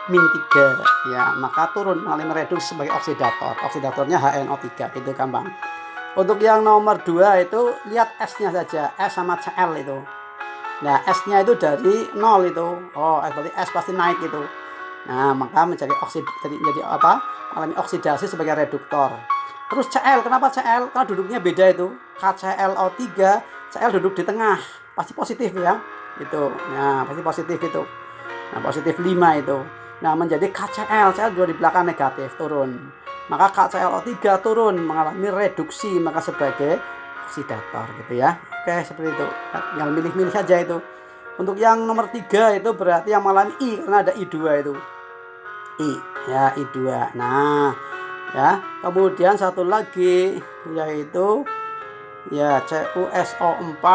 min 3 ya, maka turun mengalami reduksi sebagai oksidator. Oksidatornya HNO3 itu gampang. Untuk yang nomor 2 itu lihat S-nya saja, S sama Cl itu. Nah, S-nya itu dari 0 itu. Oh, berarti S pasti naik itu. Nah, maka menjadi apa? Mengalami oksidasi sebagai reduktor. Terus Cl, kenapa Cl? Karena duduknya beda itu. KClO3, Cl duduk di tengah, pasti positif ya. Itu. Nah, pasti positif itu. Nah, positif 5 itu. Nah, menjadi KCl, Cl dua di belakang negatif, turun. Maka KClO3 turun mengalami reduksi maka sebagai oksidator gitu ya. Oke, seperti itu. Tinggal milih-milih saja itu. Untuk yang nomor 3 itu berarti yang mengalami I karena ada I2 itu. I ya, I2. Nah, ya. Kemudian satu lagi yaitu ya CuSO4.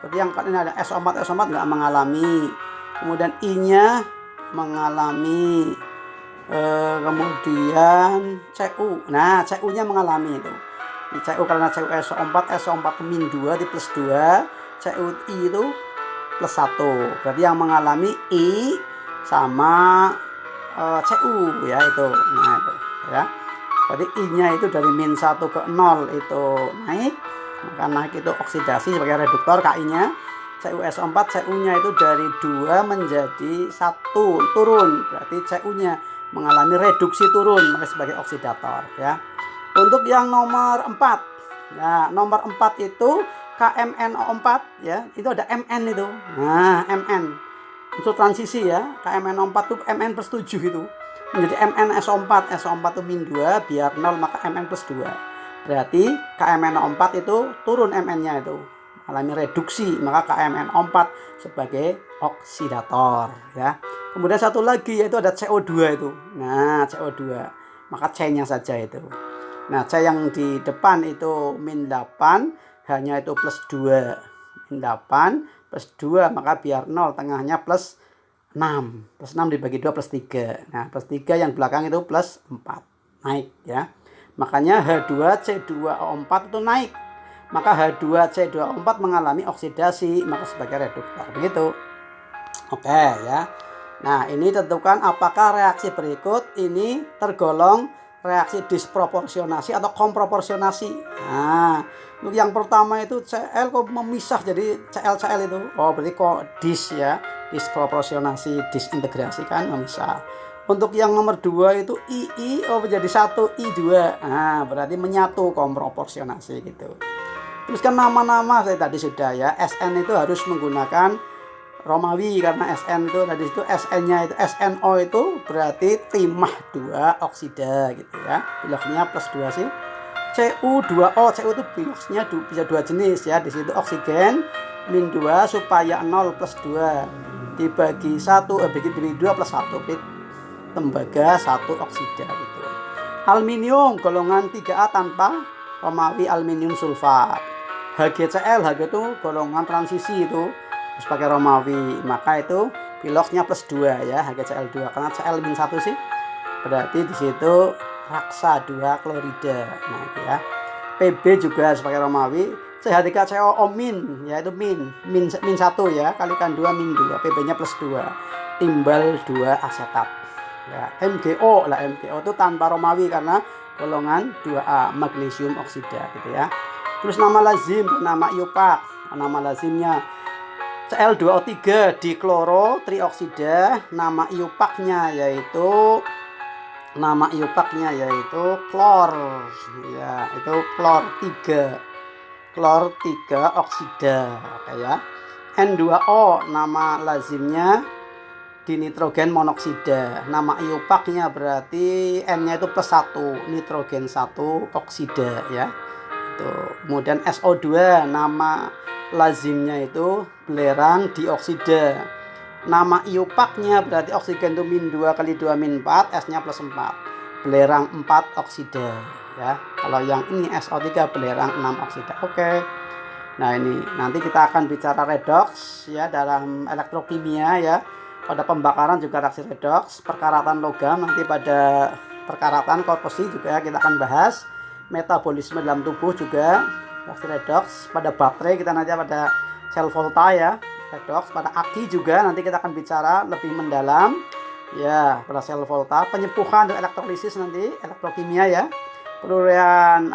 Berarti yang ini ada SO4 enggak mengalami. Kemudian I-nya mengalami. Kemudian Cu. Nah, Cu-nya mengalami itu. Di Cu karena SO4 min 2 di plus 2, CuI itu plus 1. Berarti yang mengalami I sama Cu ya itu. Nah, itu. ya. Berarti I-nya itu dari min 1 ke 0 itu naik, maka naik itu oksidasi sebagai reduktor Ki-nya. CuSO4, Cu-nya itu dari 2 menjadi 1 turun, berarti Cu-nya mengalami reduksi turun maka sebagai oksidator ya. Untuk yang nomor 4, nah nomor 4 itu KMNO4 ya, itu ada Mn itu. Nah Mn untuk transisi ya, KMNO4 itu Mn plus 7 itu menjadi MnSO4, SO4 itu min 2 biar 0 maka Mn plus 2. Berarti KMNO4 itu turun Mn-nya itu, alami reduksi, maka KMNO4 sebagai oksidator ya. Kemudian satu lagi yaitu ada CO2 itu. Nah, CO2 maka C-nya saja itu. Nah, C yang di depan itu min 8 hanya itu plus 2. Min 8 plus 2 maka biar 0 tengahnya plus 6. Plus 6 dibagi 2 plus 3. Nah, plus 3 yang belakang itu plus 4. Naik ya. Makanya H2C2O4 itu naik. Maka H2C2O4 mengalami oksidasi maka sebagai reduktor. Begitu. Oke ya. Nah, ini tentukan apakah reaksi berikut ini tergolong reaksi disproporsionasi atau komproporsionasi. Nah, untuk yang pertama itu Cl kok memisah jadi Cl itu. Oh, berarti kok ya, disproporsionasi, disintegrasi kan memisah. Untuk yang nomor 2 itu II menjadi 1 I2. Nah, berarti menyatu komproporsionasi gitu. Terus kan nama-nama saya tadi sudah ya. Sn itu harus menggunakan Romawi karena Sn itu tadi itu Sn-nya itu SNO itu berarti timah 2 oksida gitu ya. Piloknya plus 2 sih. Cu2O, Cu itu piloknya bisa 2 jenis ya. Di situ oksigen min 2 supaya 0 plus 2 dibagi 1 bagi 2 plus 1 tembaga 1 oksida gitu. Aluminium golongan 3A tanpa Romawi aluminium sulfat. HgCl, Hg itu golongan transisi itu terus pakai Romawi, maka itu piloknya plus 2 ya, HgCl2 karena Cl min 1 sih. Berarti di situ raksa 2 klorida. Nah, itu ya. Pb juga sebagai Romawi, CH3COO min yaitu min 1 ya, kalikan 2 min 2, Pb-nya plus 2. Timbal 2 asetat. Ya, MgO lah, MgO itu tanpa Romawi karena golongan 2A, magnesium oksida gitu ya. Terus nama lazim dan nama IUPAC. Nama lazimnya Cl2O3 dikloro trioksida. Nama IUPAC-nya yaitu klor ya, itu klor 3 oksida oke ya. N2O nama lazimnya dinitrogen monoksida. Nama IUPAC-nya berarti N-nya itu plus 1, nitrogen 1 oksida ya. Itu. Kemudian SO2 nama lazimnya itu belerang dioksida. Nama IUPAC-nya berarti oksigen itu min 2 kali 2 min 4, S-nya plus 4. Belerang 4 oksida ya. Kalau yang ini SO3 belerang 6 oksida. Oke. Nah, ini nanti kita akan bicara redoks ya dalam elektrokimia ya. Pada pembakaran juga reaksi redoks, perkaratan logam nanti pada perkaratan korrosi juga kita akan bahas. Metabolisme dalam tubuh juga reaksi redoks. Pada baterai kita nanti pada sel volta ya, redoks. Pada aki juga nanti kita akan bicara lebih mendalam ya, pada sel volta. Penyempuhan dan elektrolisis nanti elektrokimia ya. Perurian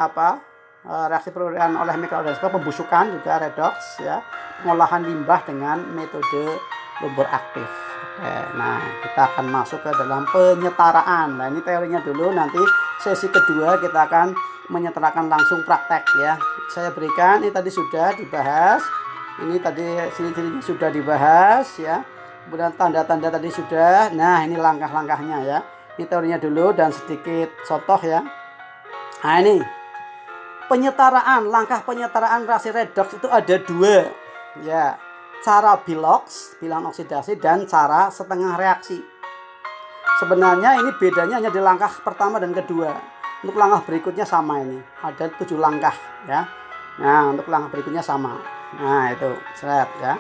reaksi perurian oleh mikroorganisme, pembusukan juga redoks ya. Pengolahan limbah dengan metode lumpur aktif. Oke, nah kita akan masuk ke dalam penyetaraan. Nah, ini teorinya dulu, nanti sesi kedua kita akan menyetarakan langsung praktek ya. Saya berikan ini tadi sudah dibahas. Ini tadi sini sudah dibahas ya. Kemudian tanda-tanda tadi sudah. Nah, ini langkah-langkahnya ya. Ini teorinya dulu dan sedikit contoh ya. Nah, ini penyetaraan, langkah penyetaraan reaksi redoks itu ada 2 ya. Cara biloks, bilangan oksidasi, dan cara setengah reaksi. Sebenarnya ini bedanya hanya di langkah pertama dan kedua. Untuk langkah berikutnya sama ini. Ada 7 langkah ya. Nah, untuk langkah berikutnya sama. Nah, itu seret ya.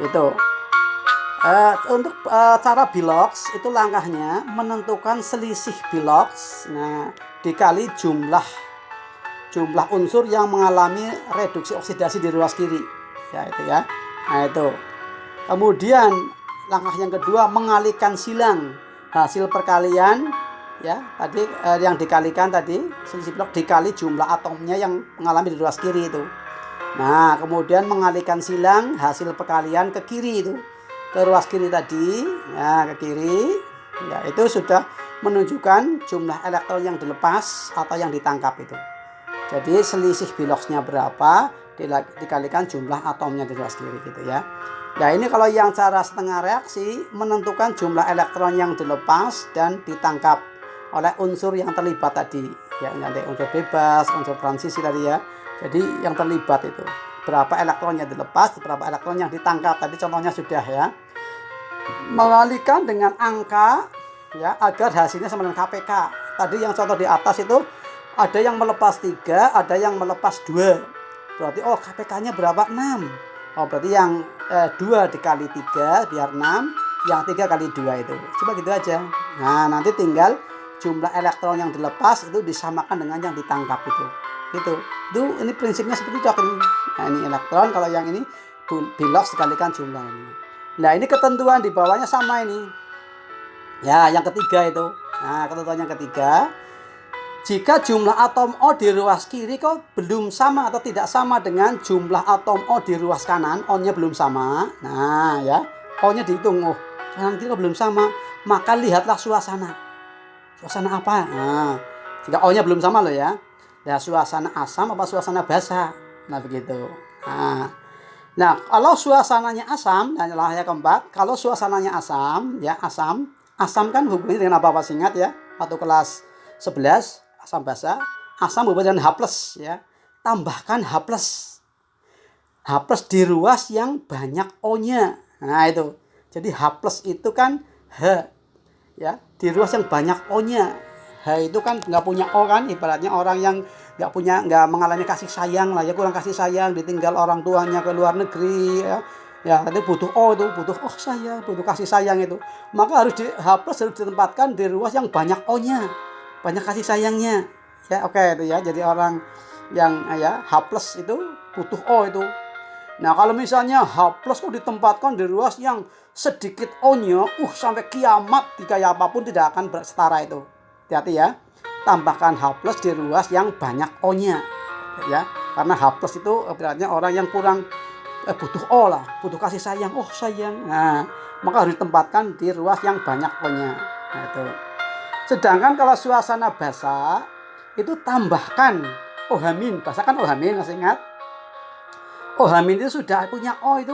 Itu. Untuk cara biloks itu langkahnya menentukan selisih biloks. Nah, dikali jumlah unsur yang mengalami reduksi oksidasi di ruas kiri. Ya, itu ya. Nah, itu. Kemudian langkah yang kedua mengalihkan silang. Hasil perkalian ya tadi yang dikalikan tadi selisih blok dikali jumlah atomnya yang mengalami di ruas kiri itu. Nah kemudian mengalihkan silang hasil perkalian ke kiri itu, ke ruas kiri tadi, ya ke kiri, ya itu sudah menunjukkan jumlah elektron yang dilepas atau yang ditangkap itu. Jadi selisih biloxnya berapa dikalikan jumlah atomnya di ruas kiri gitu ya. Nah ini kalau yang cara setengah reaksi menentukan jumlah elektron yang dilepas dan ditangkap oleh unsur yang terlibat tadi. Ya nanti unsur bebas, unsur transisi tadi ya. Jadi yang terlibat itu berapa elektron yang dilepas, berapa elektron yang ditangkap. Tadi contohnya sudah ya. Mengalihkan dengan angka ya agar hasilnya sama dengan KPK. Tadi yang contoh di atas itu ada yang melepas 3, ada yang melepas 2. Berarti oh KPK-nya berapa? 6. Oh berarti yang 2 dikali 3 biar 6, yang 3 kali 2 itu. Coba gitu aja. Nah nanti tinggal jumlah elektron yang dilepas itu disamakan dengan yang ditangkap itu. Gitu. Itu ini prinsipnya seperti itu. Nah ini elektron, kalau yang ini bilox dikalikan jumlah ini. Nah ini ketentuan di bawahnya sama ini. Ya yang ketiga itu. Nah ketentuan yang ketiga, jika jumlah atom O di ruas kiri kok belum sama atau tidak sama dengan jumlah atom O di ruas kanan, O-nya belum sama. Nah ya, O-nya dihitung, oh kanan kiri kok belum sama, maka lihatlah suasana. Suasana apa? Nah, jika O-nya belum sama loh ya. Nah, suasana asam apa suasana basah? Nah begitu. Nah kalau suasananya asam, nah yang keempat, kalau suasananya asam, ya asam kan hubungannya dengan apa ingat ya? Waktu kelas 11 asam basa, asam hubungannya dengan H+, ya. Tambahkan H+. H+ di ruas yang banyak O-nya. Nah, itu. Jadi H+ itu kan H, ya, di ruas yang banyak O-nya. H itu kan nggak punya O kan, ibaratnya orang yang nggak mengalami kasih sayang lah ya, kurang kasih sayang, ditinggal orang tuanya ke luar negeri ya. Ya, itu butuh O itu, butuh sayang, butuh kasih sayang itu. Maka harus H+ harus ditempatkan di ruas yang banyak O-nya. Banyak kasih sayangnya. Ya, oke itu ya. Jadi orang yang ya H+ itu butuh O itu. Nah, kalau misalnya H+ kok ditempatkan di ruas yang sedikit O-nya, sampai kiamat kayak apapun tidak akan setara itu. Hati-hati ya. Tambahkan H+ di ruas yang banyak O-nya. Ya, karena H+ itu berarti orang yang kurang butuh O lah, butuh kasih sayang. Oh, sayang. Nah, maka harus ditempatkan di ruas yang banyak O-nya. Nah, itu. Sedangkan kalau suasana basah itu tambahkan OH-, basah kan OH-, masih ingat? OH- itu sudah punya O itu.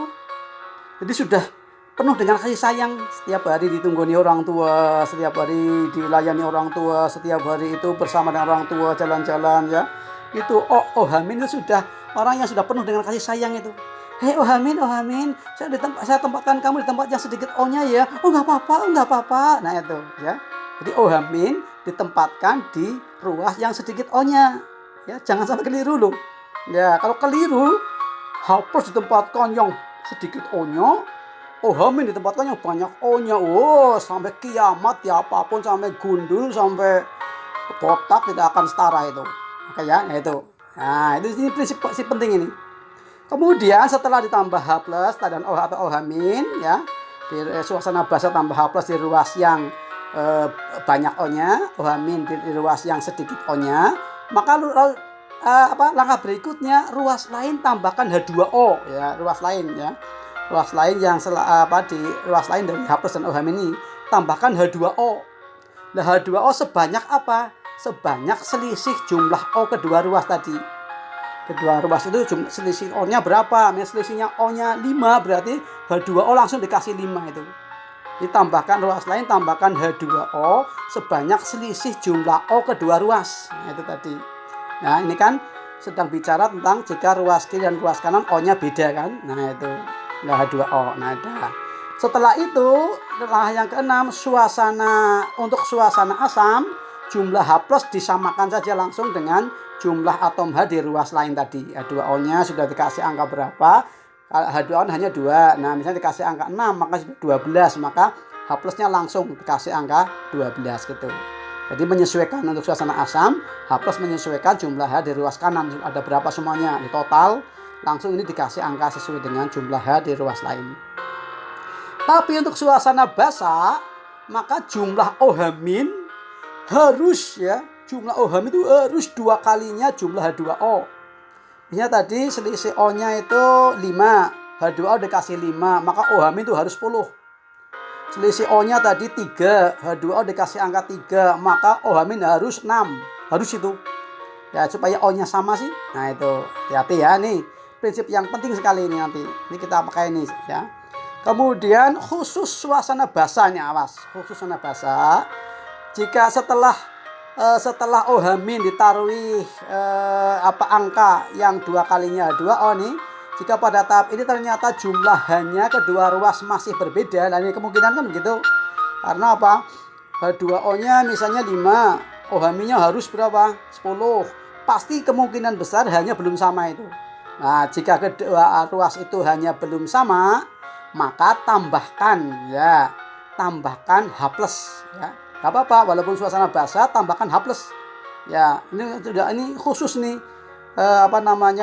Jadi sudah penuh dengan kasih sayang, setiap hari ditungguni orang tua, setiap hari dilayani orang tua, setiap hari itu bersama dengan orang tua jalan-jalan ya. Itu OH- itu sudah orang yang sudah penuh dengan kasih sayang itu. Hei OH-, saya tempatkan kamu di tempat yang sedikit O-nya ya. Oh nggak apa-apa. Nah itu ya. Jadi OH- ditempatkan di ruas yang sedikit O-nya. Ya, jangan sampai keliru loh. Ya, kalau keliru H+ ditempatkan yang sedikit O-nya, OH- ditempatkan yang banyak O-nya. Oh, sampai kiamat ya, apapun sampai gundul, sampai kotak tidak akan setara itu. Oke ya, nah itu. Nah, ini prinsip penting ini. Kemudian setelah ditambah H+ dan OH atau OH- ya, di suasana basah tambah H+ di ruas yang banyak O-nya, OH- di ruas yang sedikit O-nya, maka langkah berikutnya ruas lain tambahkan H2O ya, ruas lain ya. Ruas lain yang di ruas lain dari H+ dan OH- ini tambahkan H2O. Nah, H2O sebanyak apa? Sebanyak selisih jumlah O kedua ruas tadi. Kedua ruas itu selisih O-nya berapa? Selisihnya O-nya 5, berarti H2O langsung dikasih 5 itu. Ditambahkan ruas lain, tambahkan H2O sebanyak selisih jumlah O kedua ruas. Nah, itu tadi. Nah, ini kan sedang bicara tentang jika ruas kiri dan ruas kanan O-nya beda kan. Nah, itu. Nah, H2O. Nah, ada. Setelah itu, yang keenam, untuk suasana asam, jumlah H+ disamakan saja langsung dengan jumlah atom H di ruas lain tadi. H2O-nya sudah dikasih angka berapa? H2O hanya 2. Nah, misalnya dikasih angka 6, maka 12, maka H+-nya langsung dikasih angka 12 gitu. Jadi menyesuaikan untuk suasana asam, H+ menyesuaikan jumlah H di ruas kanan. Ada berapa semuanya? Di total, langsung ini dikasih angka sesuai dengan jumlah H di ruas lain. Tapi untuk suasana basah, maka jumlah OH- harus ya, jumlah OH itu harus 2 kalinya jumlah H2O. Misalnya tadi selisih O-nya itu 5, H2O dikasih 5, maka OH itu harus 10. Selisih O-nya tadi 3, H2O dikasih angka 3, maka OH harus 6. Harus itu. Ya, supaya O-nya sama sih. Nah, itu hati-hati ya, nih prinsip yang penting sekali ini nanti. Ini kita pakai ini ya. Kemudian khusus suasana basahnya, awas. Khusus suasana basah. Jika setelah OH ditaruhi angka yang 2 kalinya H2O nih, jika pada tahap ini ternyata jumlahnya kedua ruas masih berbeda, nah ini kemungkinan kan begitu. Karena apa? H2O-nya misalnya 5, OH-nya harus berapa? 10. Pasti kemungkinan besar hanya belum sama itu. Nah, jika kedua ruas itu hanya belum sama, maka tambahkan H+ ya. Gak apa-apa, walaupun suasana basah tambahkan H+. Ya, ini khusus nih.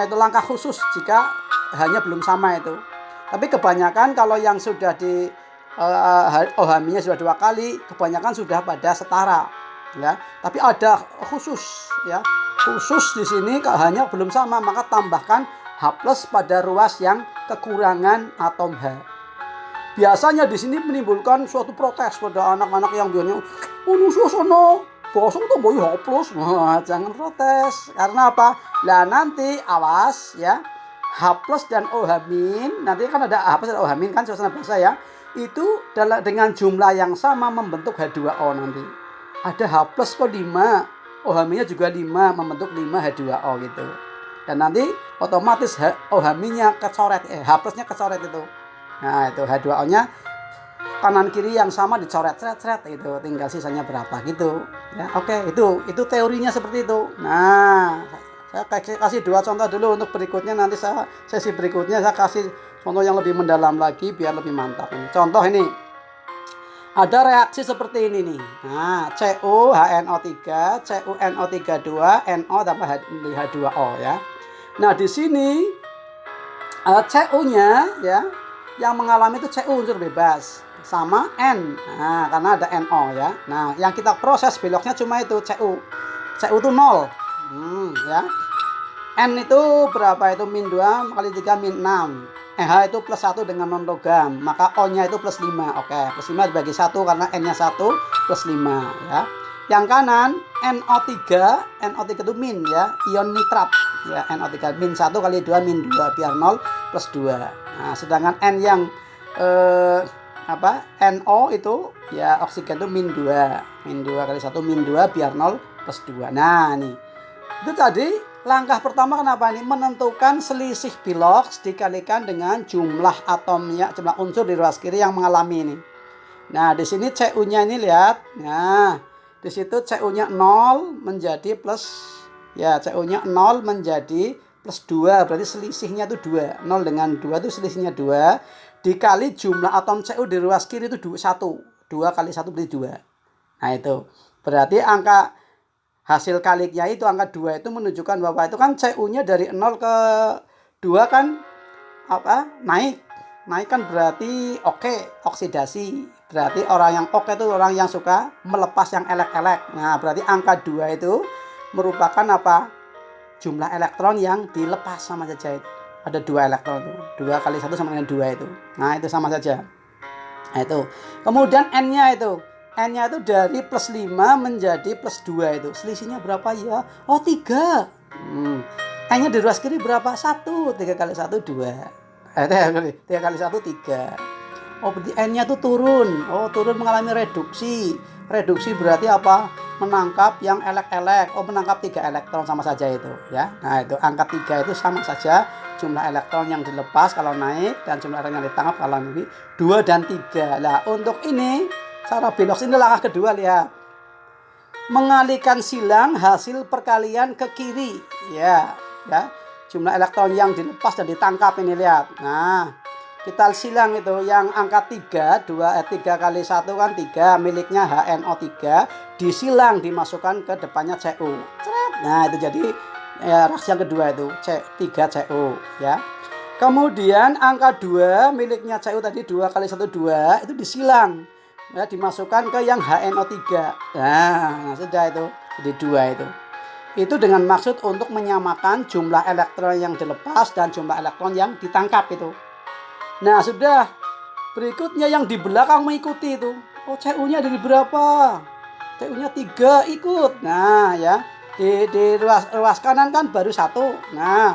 Itu langkah khusus jika hanya belum sama itu. Tapi kebanyakan kalau yang sudah di OH-nya sudah 2 kali, kebanyakan sudah pada setara ya. Tapi ada khusus ya. Khusus di sini hanya belum sama, maka tambahkan H+ pada ruas yang kekurangan atom H. Biasanya di sini menimbulkan suatu protes pada anak-anak yang biasanya suasana bosong tuh boy H+. Nah, jangan protes. Karena apa? Lah nanti awas ya. H+ dan OH- nanti kan ada H+ dan OH- kan suasana basah ya. Itu dengan jumlah yang sama membentuk H2O nanti. Ada H+ kok 5, OH- juga 5, membentuk 5 H2O gitu. Dan nanti otomatis OH-nya kecoret, H+-nya kecoret itu. Nah, itu H2O-nya kanan kiri yang sama dicoret seret itu, tinggal sisanya berapa gitu. Ya, oke, itu teorinya seperti itu. Nah, saya kasih 2 contoh dulu untuk berikutnya, nanti sesi berikutnya saya kasih contoh yang lebih mendalam lagi biar lebih mantap ini. Contoh ini. Ada reaksi seperti ini nih. Nah, CuHNO3, CuNO32, NO tambah H2O ya. Nah, di sini Cu-nya ya, yang mengalami itu Cu unsur bebas sama N. Nah, karena ada NO ya. Nah, yang kita proses beloknya cuma itu Cu. Cu itu 0. Ya. N itu berapa? Itu min 2 kali 3 min 6. H itu plus 1 dengan non logam, maka O-nya itu plus 5. Oke, plus 5 dibagi 1 karena N-nya 1 plus 5 ya. Yang kanan NO3 itu min ya, ion nitrat ya. NO3 min 1 kali 2 min 2 biar 0 plus 2. Nah, sedangkan N yang NO itu ya oksigen itu min 2. Min 2 kali 1 min 2 biar 0 plus 2. Nah, nih. Itu tadi langkah pertama kenapa nih? Menentukan selisih biloks dikalikan dengan jumlah atomnya, jumlah unsur di ruas kiri yang mengalami ini. Nah, di sini Cu-nya ini lihat. Nah, di situ Cu-nya 0 menjadi plus ya, Cu-nya 0 menjadi plus 2. Berarti selisihnya itu 2. 0 dengan 2 itu selisihnya 2 dikali jumlah atom Cu di ruas kiri itu 1. 2 kali 1 berarti 2. Nah, itu. Berarti angka hasil kaliknya itu angka 2 itu menunjukkan bahwa itu kan Cu-nya dari 0 ke 2 kan naik kan berarti oksidasi. Berarti orang yang itu orang yang suka melepas yang elek-elek. Nah, berarti angka 2 itu merupakan jumlah elektron yang dilepas sama saja itu. Ada 2 elektron itu. 2 kali 1 sama dengan 2 itu. Nah, itu sama saja. Nah, itu. Kemudian N-nya itu dari plus 5 menjadi plus 2 itu. Selisihnya berapa ya? Oh, 3. N-nya di ruas kiri berapa? 1. 3 kali 1, 2. 3 kali 1, 3. Oh, berarti N-nya itu turun. Oh, turun mengalami reduksi. Reduksi berarti apa? Menangkap yang elek-elek. Oh, menangkap 3 elektron sama saja itu. Ya. Nah, itu angka 3 itu sama saja. Jumlah elektron yang dilepas kalau naik dan jumlah elektron yang ditangkap kalau ini 2 dan 3. Nah, untuk ini cara biloks ini langkah kedua, lihat. Mengalihkan silang hasil perkalian ke kiri. Ya. Jumlah elektron yang dilepas dan ditangkap ini, lihat. Nah, kita silang itu yang angka 3, 3 kali 1 kan 3, miliknya HNO3, disilang dimasukkan ke depannya Cu. Nah, itu jadi reaksi yang kedua itu, 3Cu ya. Kemudian angka 2 miliknya Cu tadi 2 kali 1, 2 itu disilang. ya dimasukkan ke yang HNO3. Nah, sudah itu. Jadi 2 itu. Itu dengan maksud untuk menyamakan jumlah elektron yang dilepas dan jumlah elektron yang ditangkap itu. Nah, sudah. Berikutnya yang di belakang mengikuti itu. Oh, CU-nya dari berapa? CU-nya 3 ikut. Nah, ya. Di ruas kanan kan baru 1. Nah,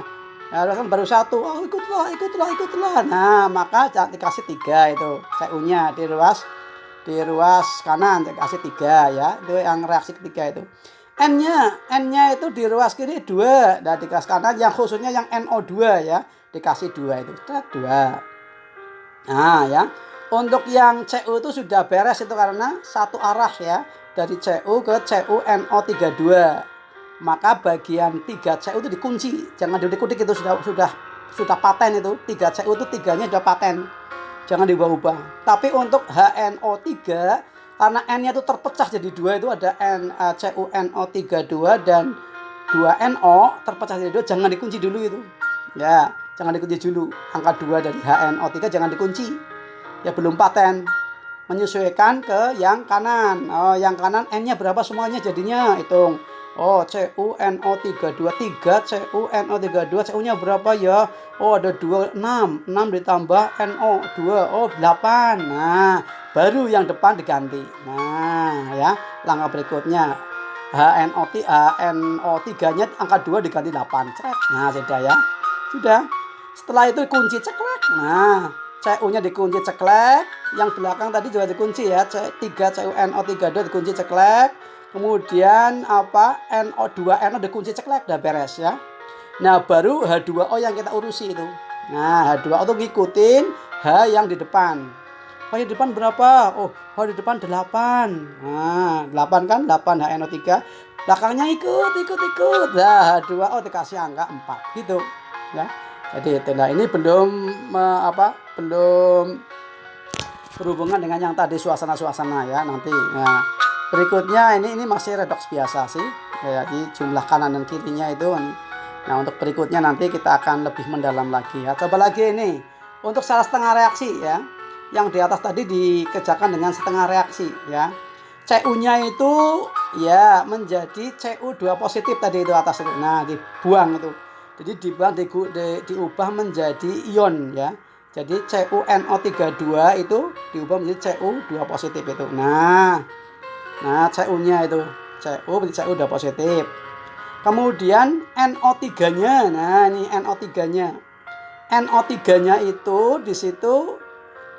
ruas kanan baru 1. Oh, ikutlah. Nah, maka dikasih 3 itu. CU-nya di ruas kanan dikasih 3 ya. Itu yang reaksi ketiga itu. N-nya itu di ruas kiri 2. Nah, di ruas kanan yang khususnya yang NO2 ya, dikasih 2 itu. 2. Nah, ya. Untuk yang CU itu sudah beres itu karena satu arah ya, dari CU ke CuNO32. Maka bagian 3 CU itu dikunci. Jangan diudik-udik, itu sudah paten itu. 3 CU itu 3-nya sudah paten. Jangan diubah-ubah. Tapi untuk HNO3 karena N-nya itu terpecah jadi 2 itu ada CuNO32 dan 2NO terpecah jadi 2, jangan dikunci dulu itu. Ya, jangan dikunci dulu. Angka 2 dari HNO3 jangan dikunci. Ya belum paten. Menyesuaikan ke yang kanan. Oh, yang kanan N-nya berapa semuanya jadinya, hitung. Oh, CuNO32 3 CuNO32 CU-nya berapa ya? Oh, ada 6 ditambah NO 2. Oh, 8. Nah, baru yang depan diganti. Nah, ya. Langkah berikutnya HNO3-nya angka 2 diganti 8. Nah, sudah ya. Sudah. Setelah itu kunci ceklek. Nah, CU-nya dikunci ceklek. Yang belakang tadi juga dikunci ya. 3 CuNO32 dikunci ceklek. Kemudian NO2NO dikunci ceklek, udah beres ya. Nah, baru H2O yang kita urusi itu. Nah, H2O itu ngikutin H yang di depan. Oh, yang di depan berapa? Oh, di depan 8. Nah, 8 kan? 8 HNO3. Belakangnya ikut. Nah, H2O dikasih angka 4 gitu ya. Jadi itulah, ini belum belum berhubungan dengan yang tadi suasana ya nanti. Nah, berikutnya ini masih redoks biasa sih. Ya, di jumlah kanan dan kirinya itu. Nah, untuk berikutnya nanti kita akan lebih mendalam lagi ya. Coba lagi ini. Untuk salah setengah reaksi ya. Yang di atas tadi dikerjakan dengan setengah reaksi ya. CU-nya itu ya menjadi CU2 positif tadi itu atas itu. Nah, dibuang itu. Jadi diubah menjadi ion ya. Jadi CuNO32 itu diubah menjadi CU2 positif itu. Nah, CU-nya itu CU2 positif. Kemudian NO3-nya. Nah, ini NO3-nya. NO3-nya itu di situ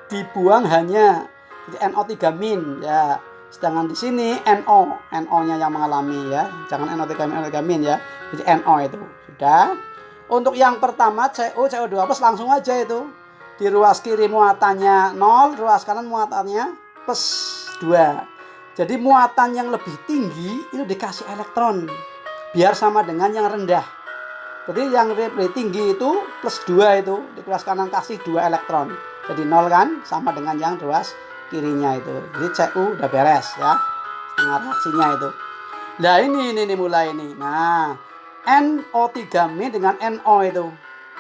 dibuang hanya. Jadi NO3- ya. Sedangkan di sini NO-nya yang mengalami ya. Jangan NO3- ya. Jadi NO itu. Sudah. Untuk yang pertama CU2+ langsung aja itu. Di ruas kiri muatannya 0, ruas kanan muatannya +2. Jadi muatan yang lebih tinggi itu dikasih elektron biar sama dengan yang rendah. Jadi yang lebih tinggi itu +2 itu, di ruas kanan kasih 2 elektron. Jadi 0 kan, sama dengan yang ruas kirinya itu. Jadi CU udah beres ya. Setengah reaksinya itu. Nah, ini mulai ini. Nah, NO3- dengan NO itu.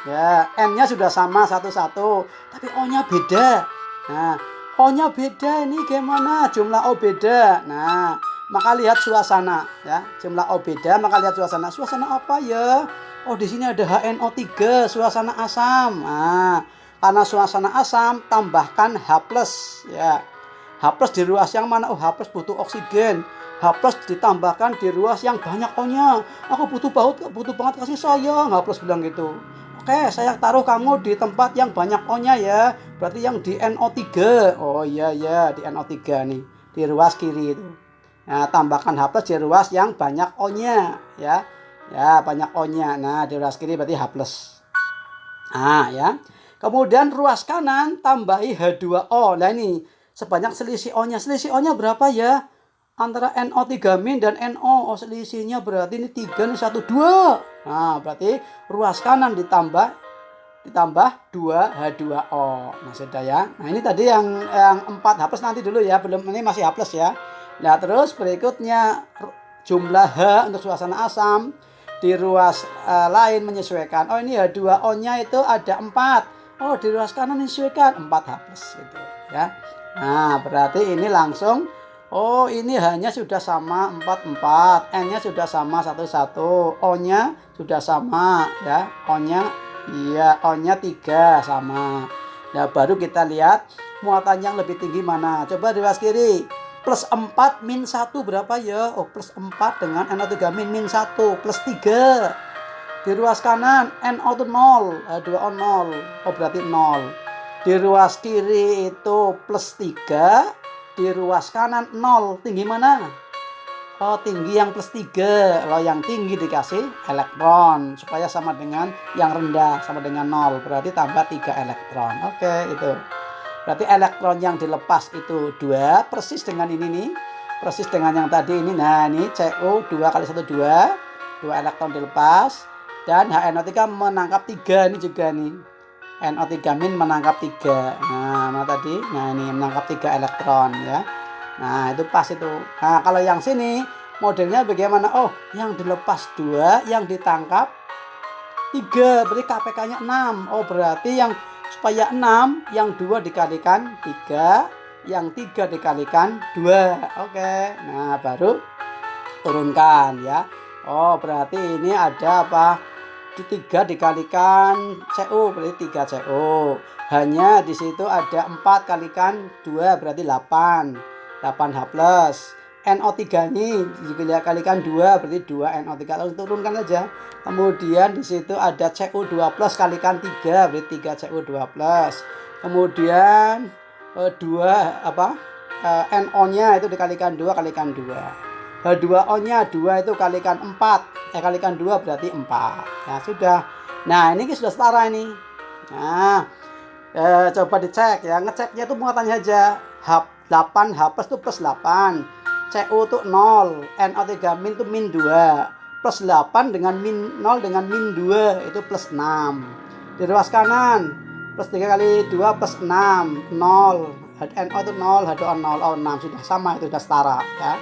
Ya, N-nya sudah sama 1-1, tapi O-nya beda. Nah, O-nya beda, ini gimana? Jumlah O beda. Nah, maka lihat suasana ya. Jumlah O beda, maka lihat suasana. Suasana apa ya? Oh, di sini ada HNO3, suasana asam. Nah, karena suasana asam tambahkan H+ ya. H+ di ruas yang mana? Oh, H+ butuh oksigen. H+ ditambahkan di ruas yang banyak O-nya. Aku butuh banget kasih sayang. H+ bilang gitu. Oke, saya taruh kamu di tempat yang banyak O-nya ya. Berarti yang di NO3. Oh iya, di NO3 nih. Di ruas kiri itu. Nah, tambahkan H+ di ruas yang banyak O-nya ya. Ya, banyak O-nya. Nah, di ruas kiri berarti H+. Nah, ya. Kemudian ruas kanan tambahi H2O. Nah, ini sebanyak selisih O-nya. Selisih O-nya berapa ya? Antara NO3- dan NO. Oh, selisihnya berarti ini 3, ini 1, 2. Nah, berarti ruas kanan ditambah 2 H2O. Nah, sudah ya. Nah, ini tadi yang 4 H+ nanti dulu ya. Belum, ini masih H+ ya. Nah, terus berikutnya jumlah H untuk suasana asam di ruas lain menyesuaikan. Oh, ini H2O-nya itu ada 4. Oh, di ruas kanan menyesuaikan 4 H+ gitu. ya. Nah, berarti ini langsung, oh ini hanya sudah sama 4, N-nya sudah sama 1, O-nya sudah sama ya. O-nya iya, O-nya 3 sama. Nah, baru kita lihat muatan yang lebih tinggi mana. Coba di ruas kiri. Plus 4 min 1 berapa ya? Oh, plus 4 dengan NO3 min 1 plus 3. Di ruas kanan NO itu 0, 2O 0. Oh, berarti 0. Di ruas kiri itu plus 3. Di ruas kanan 0. Tinggi mana? Oh, tinggi yang plus 3. Kalau yang tinggi dikasih elektron supaya sama dengan yang rendah, sama dengan 0. Berarti tambah 3 elektron. Oke, itu. Berarti elektron yang dilepas itu 2, persis dengan ini nih. Persis dengan yang tadi ini. Nah, ini CO 2 kali 1 2. 2 elektron dilepas. Dan HNO3 menangkap 3 ini juga nih. NO3 min menangkap 3. Nah, mana tadi? Nah, ini menangkap 3 elektron ya. Nah, itu pas itu. Nah, kalau yang sini modelnya bagaimana? Oh, yang dilepas 2, yang ditangkap 3. Berarti KPK-nya 6. Oh, berarti yang supaya 6, yang 2 dikalikan 3, yang 3 dikalikan 2. Oke. Nah, baru turunkan ya. Oh, berarti ini ada apa? 3 dikalikan CO berarti 3 CO. Hanya di situ ada 4 kalikan 2 berarti 8. 8H plus. NO3 ini dikalikan 2 berarti 2 NO3. Lalu turunkan aja. Kemudian di situ ada CO2 plus kalikan 3 berarti 3 CO2 plus. Kemudian 2 apa? NO-nya itu dikalikan 2 kalikan 2. H2O-nya 2 itu kalikan 4. Kalikan 2 berarti 4. Ya sudah. Nah, ini sudah setara ini. Nah, coba dicek ya. Ngeceknya itu muatannya aja. 8 H plus itu plus 8. CO itu 0. NO3 min itu min 2. Plus 8 dengan min 0 dengan min 2 itu plus 6. Di ruas kanan plus 3 kali 2 plus 6. 0. NO itu 0. H2O 0. Oh, 6. Sudah sama, itu sudah setara ya.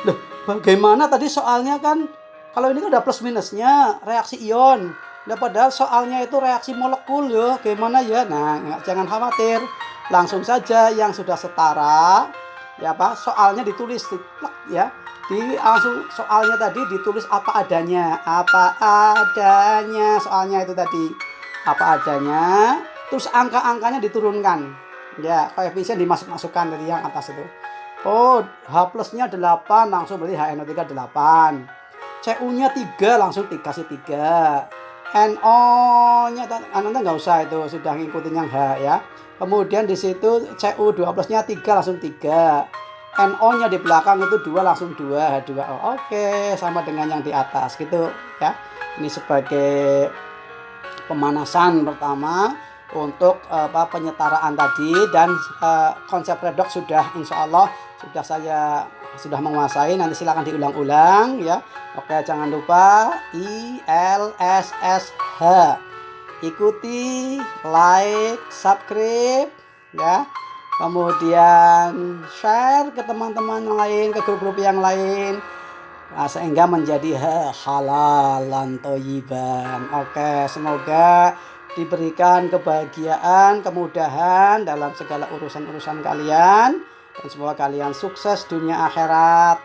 Loh, bagaimana tadi soalnya kan kalau ini kan udah plus minusnya reaksi ion. Nah, padahal soalnya itu reaksi molekul ya. Gimana ya? Nah, jangan khawatir. Langsung saja yang sudah setara ya apa? Soalnya ditulis ya. Langsung soalnya tadi ditulis apa adanya. Apa adanya soalnya itu tadi. Apa adanya. Terus angka-angkanya diturunkan. Ya, koefisien dimasuk-masukkan dari yang atas itu. Oh, H plusnya 8 langsung berarti HNO3 8. CU-nya 3 langsung dikasih 3. NO-nya Anda nggak usah itu, sudah ngikutin yang H ya. Kemudian di situ CU2 plusnya 3 langsung 3. NO-nya di belakang itu 2 langsung 2 H2O. Oke, sama dengan yang di atas gitu ya. Ini sebagai pemanasan pertama untuk penyetaraan tadi, dan konsep redoks sudah insya Allah sudah menguasai. Nanti silakan diulang-ulang ya. Oke, jangan lupa ILSSH. Ikuti, like, subscribe ya. Kemudian share ke teman-teman yang lain, ke grup-grup yang lain. Nah, sehingga menjadi halalan thayyiban. Oke, semoga diberikan kebahagiaan, kemudahan dalam segala urusan-urusan kalian, dan semoga kalian sukses dunia akhirat,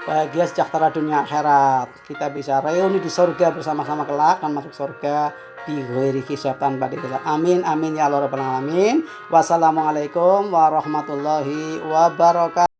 bahagia sejahtera dunia akhirat. Kita bisa reuni di surga bersama-sama kelak dan masuk surga di ghairi hisab tanpa dihisab. Amin amin ya Allah rabbal alamin. Wassalamualaikum warahmatullahi wabarakatuh.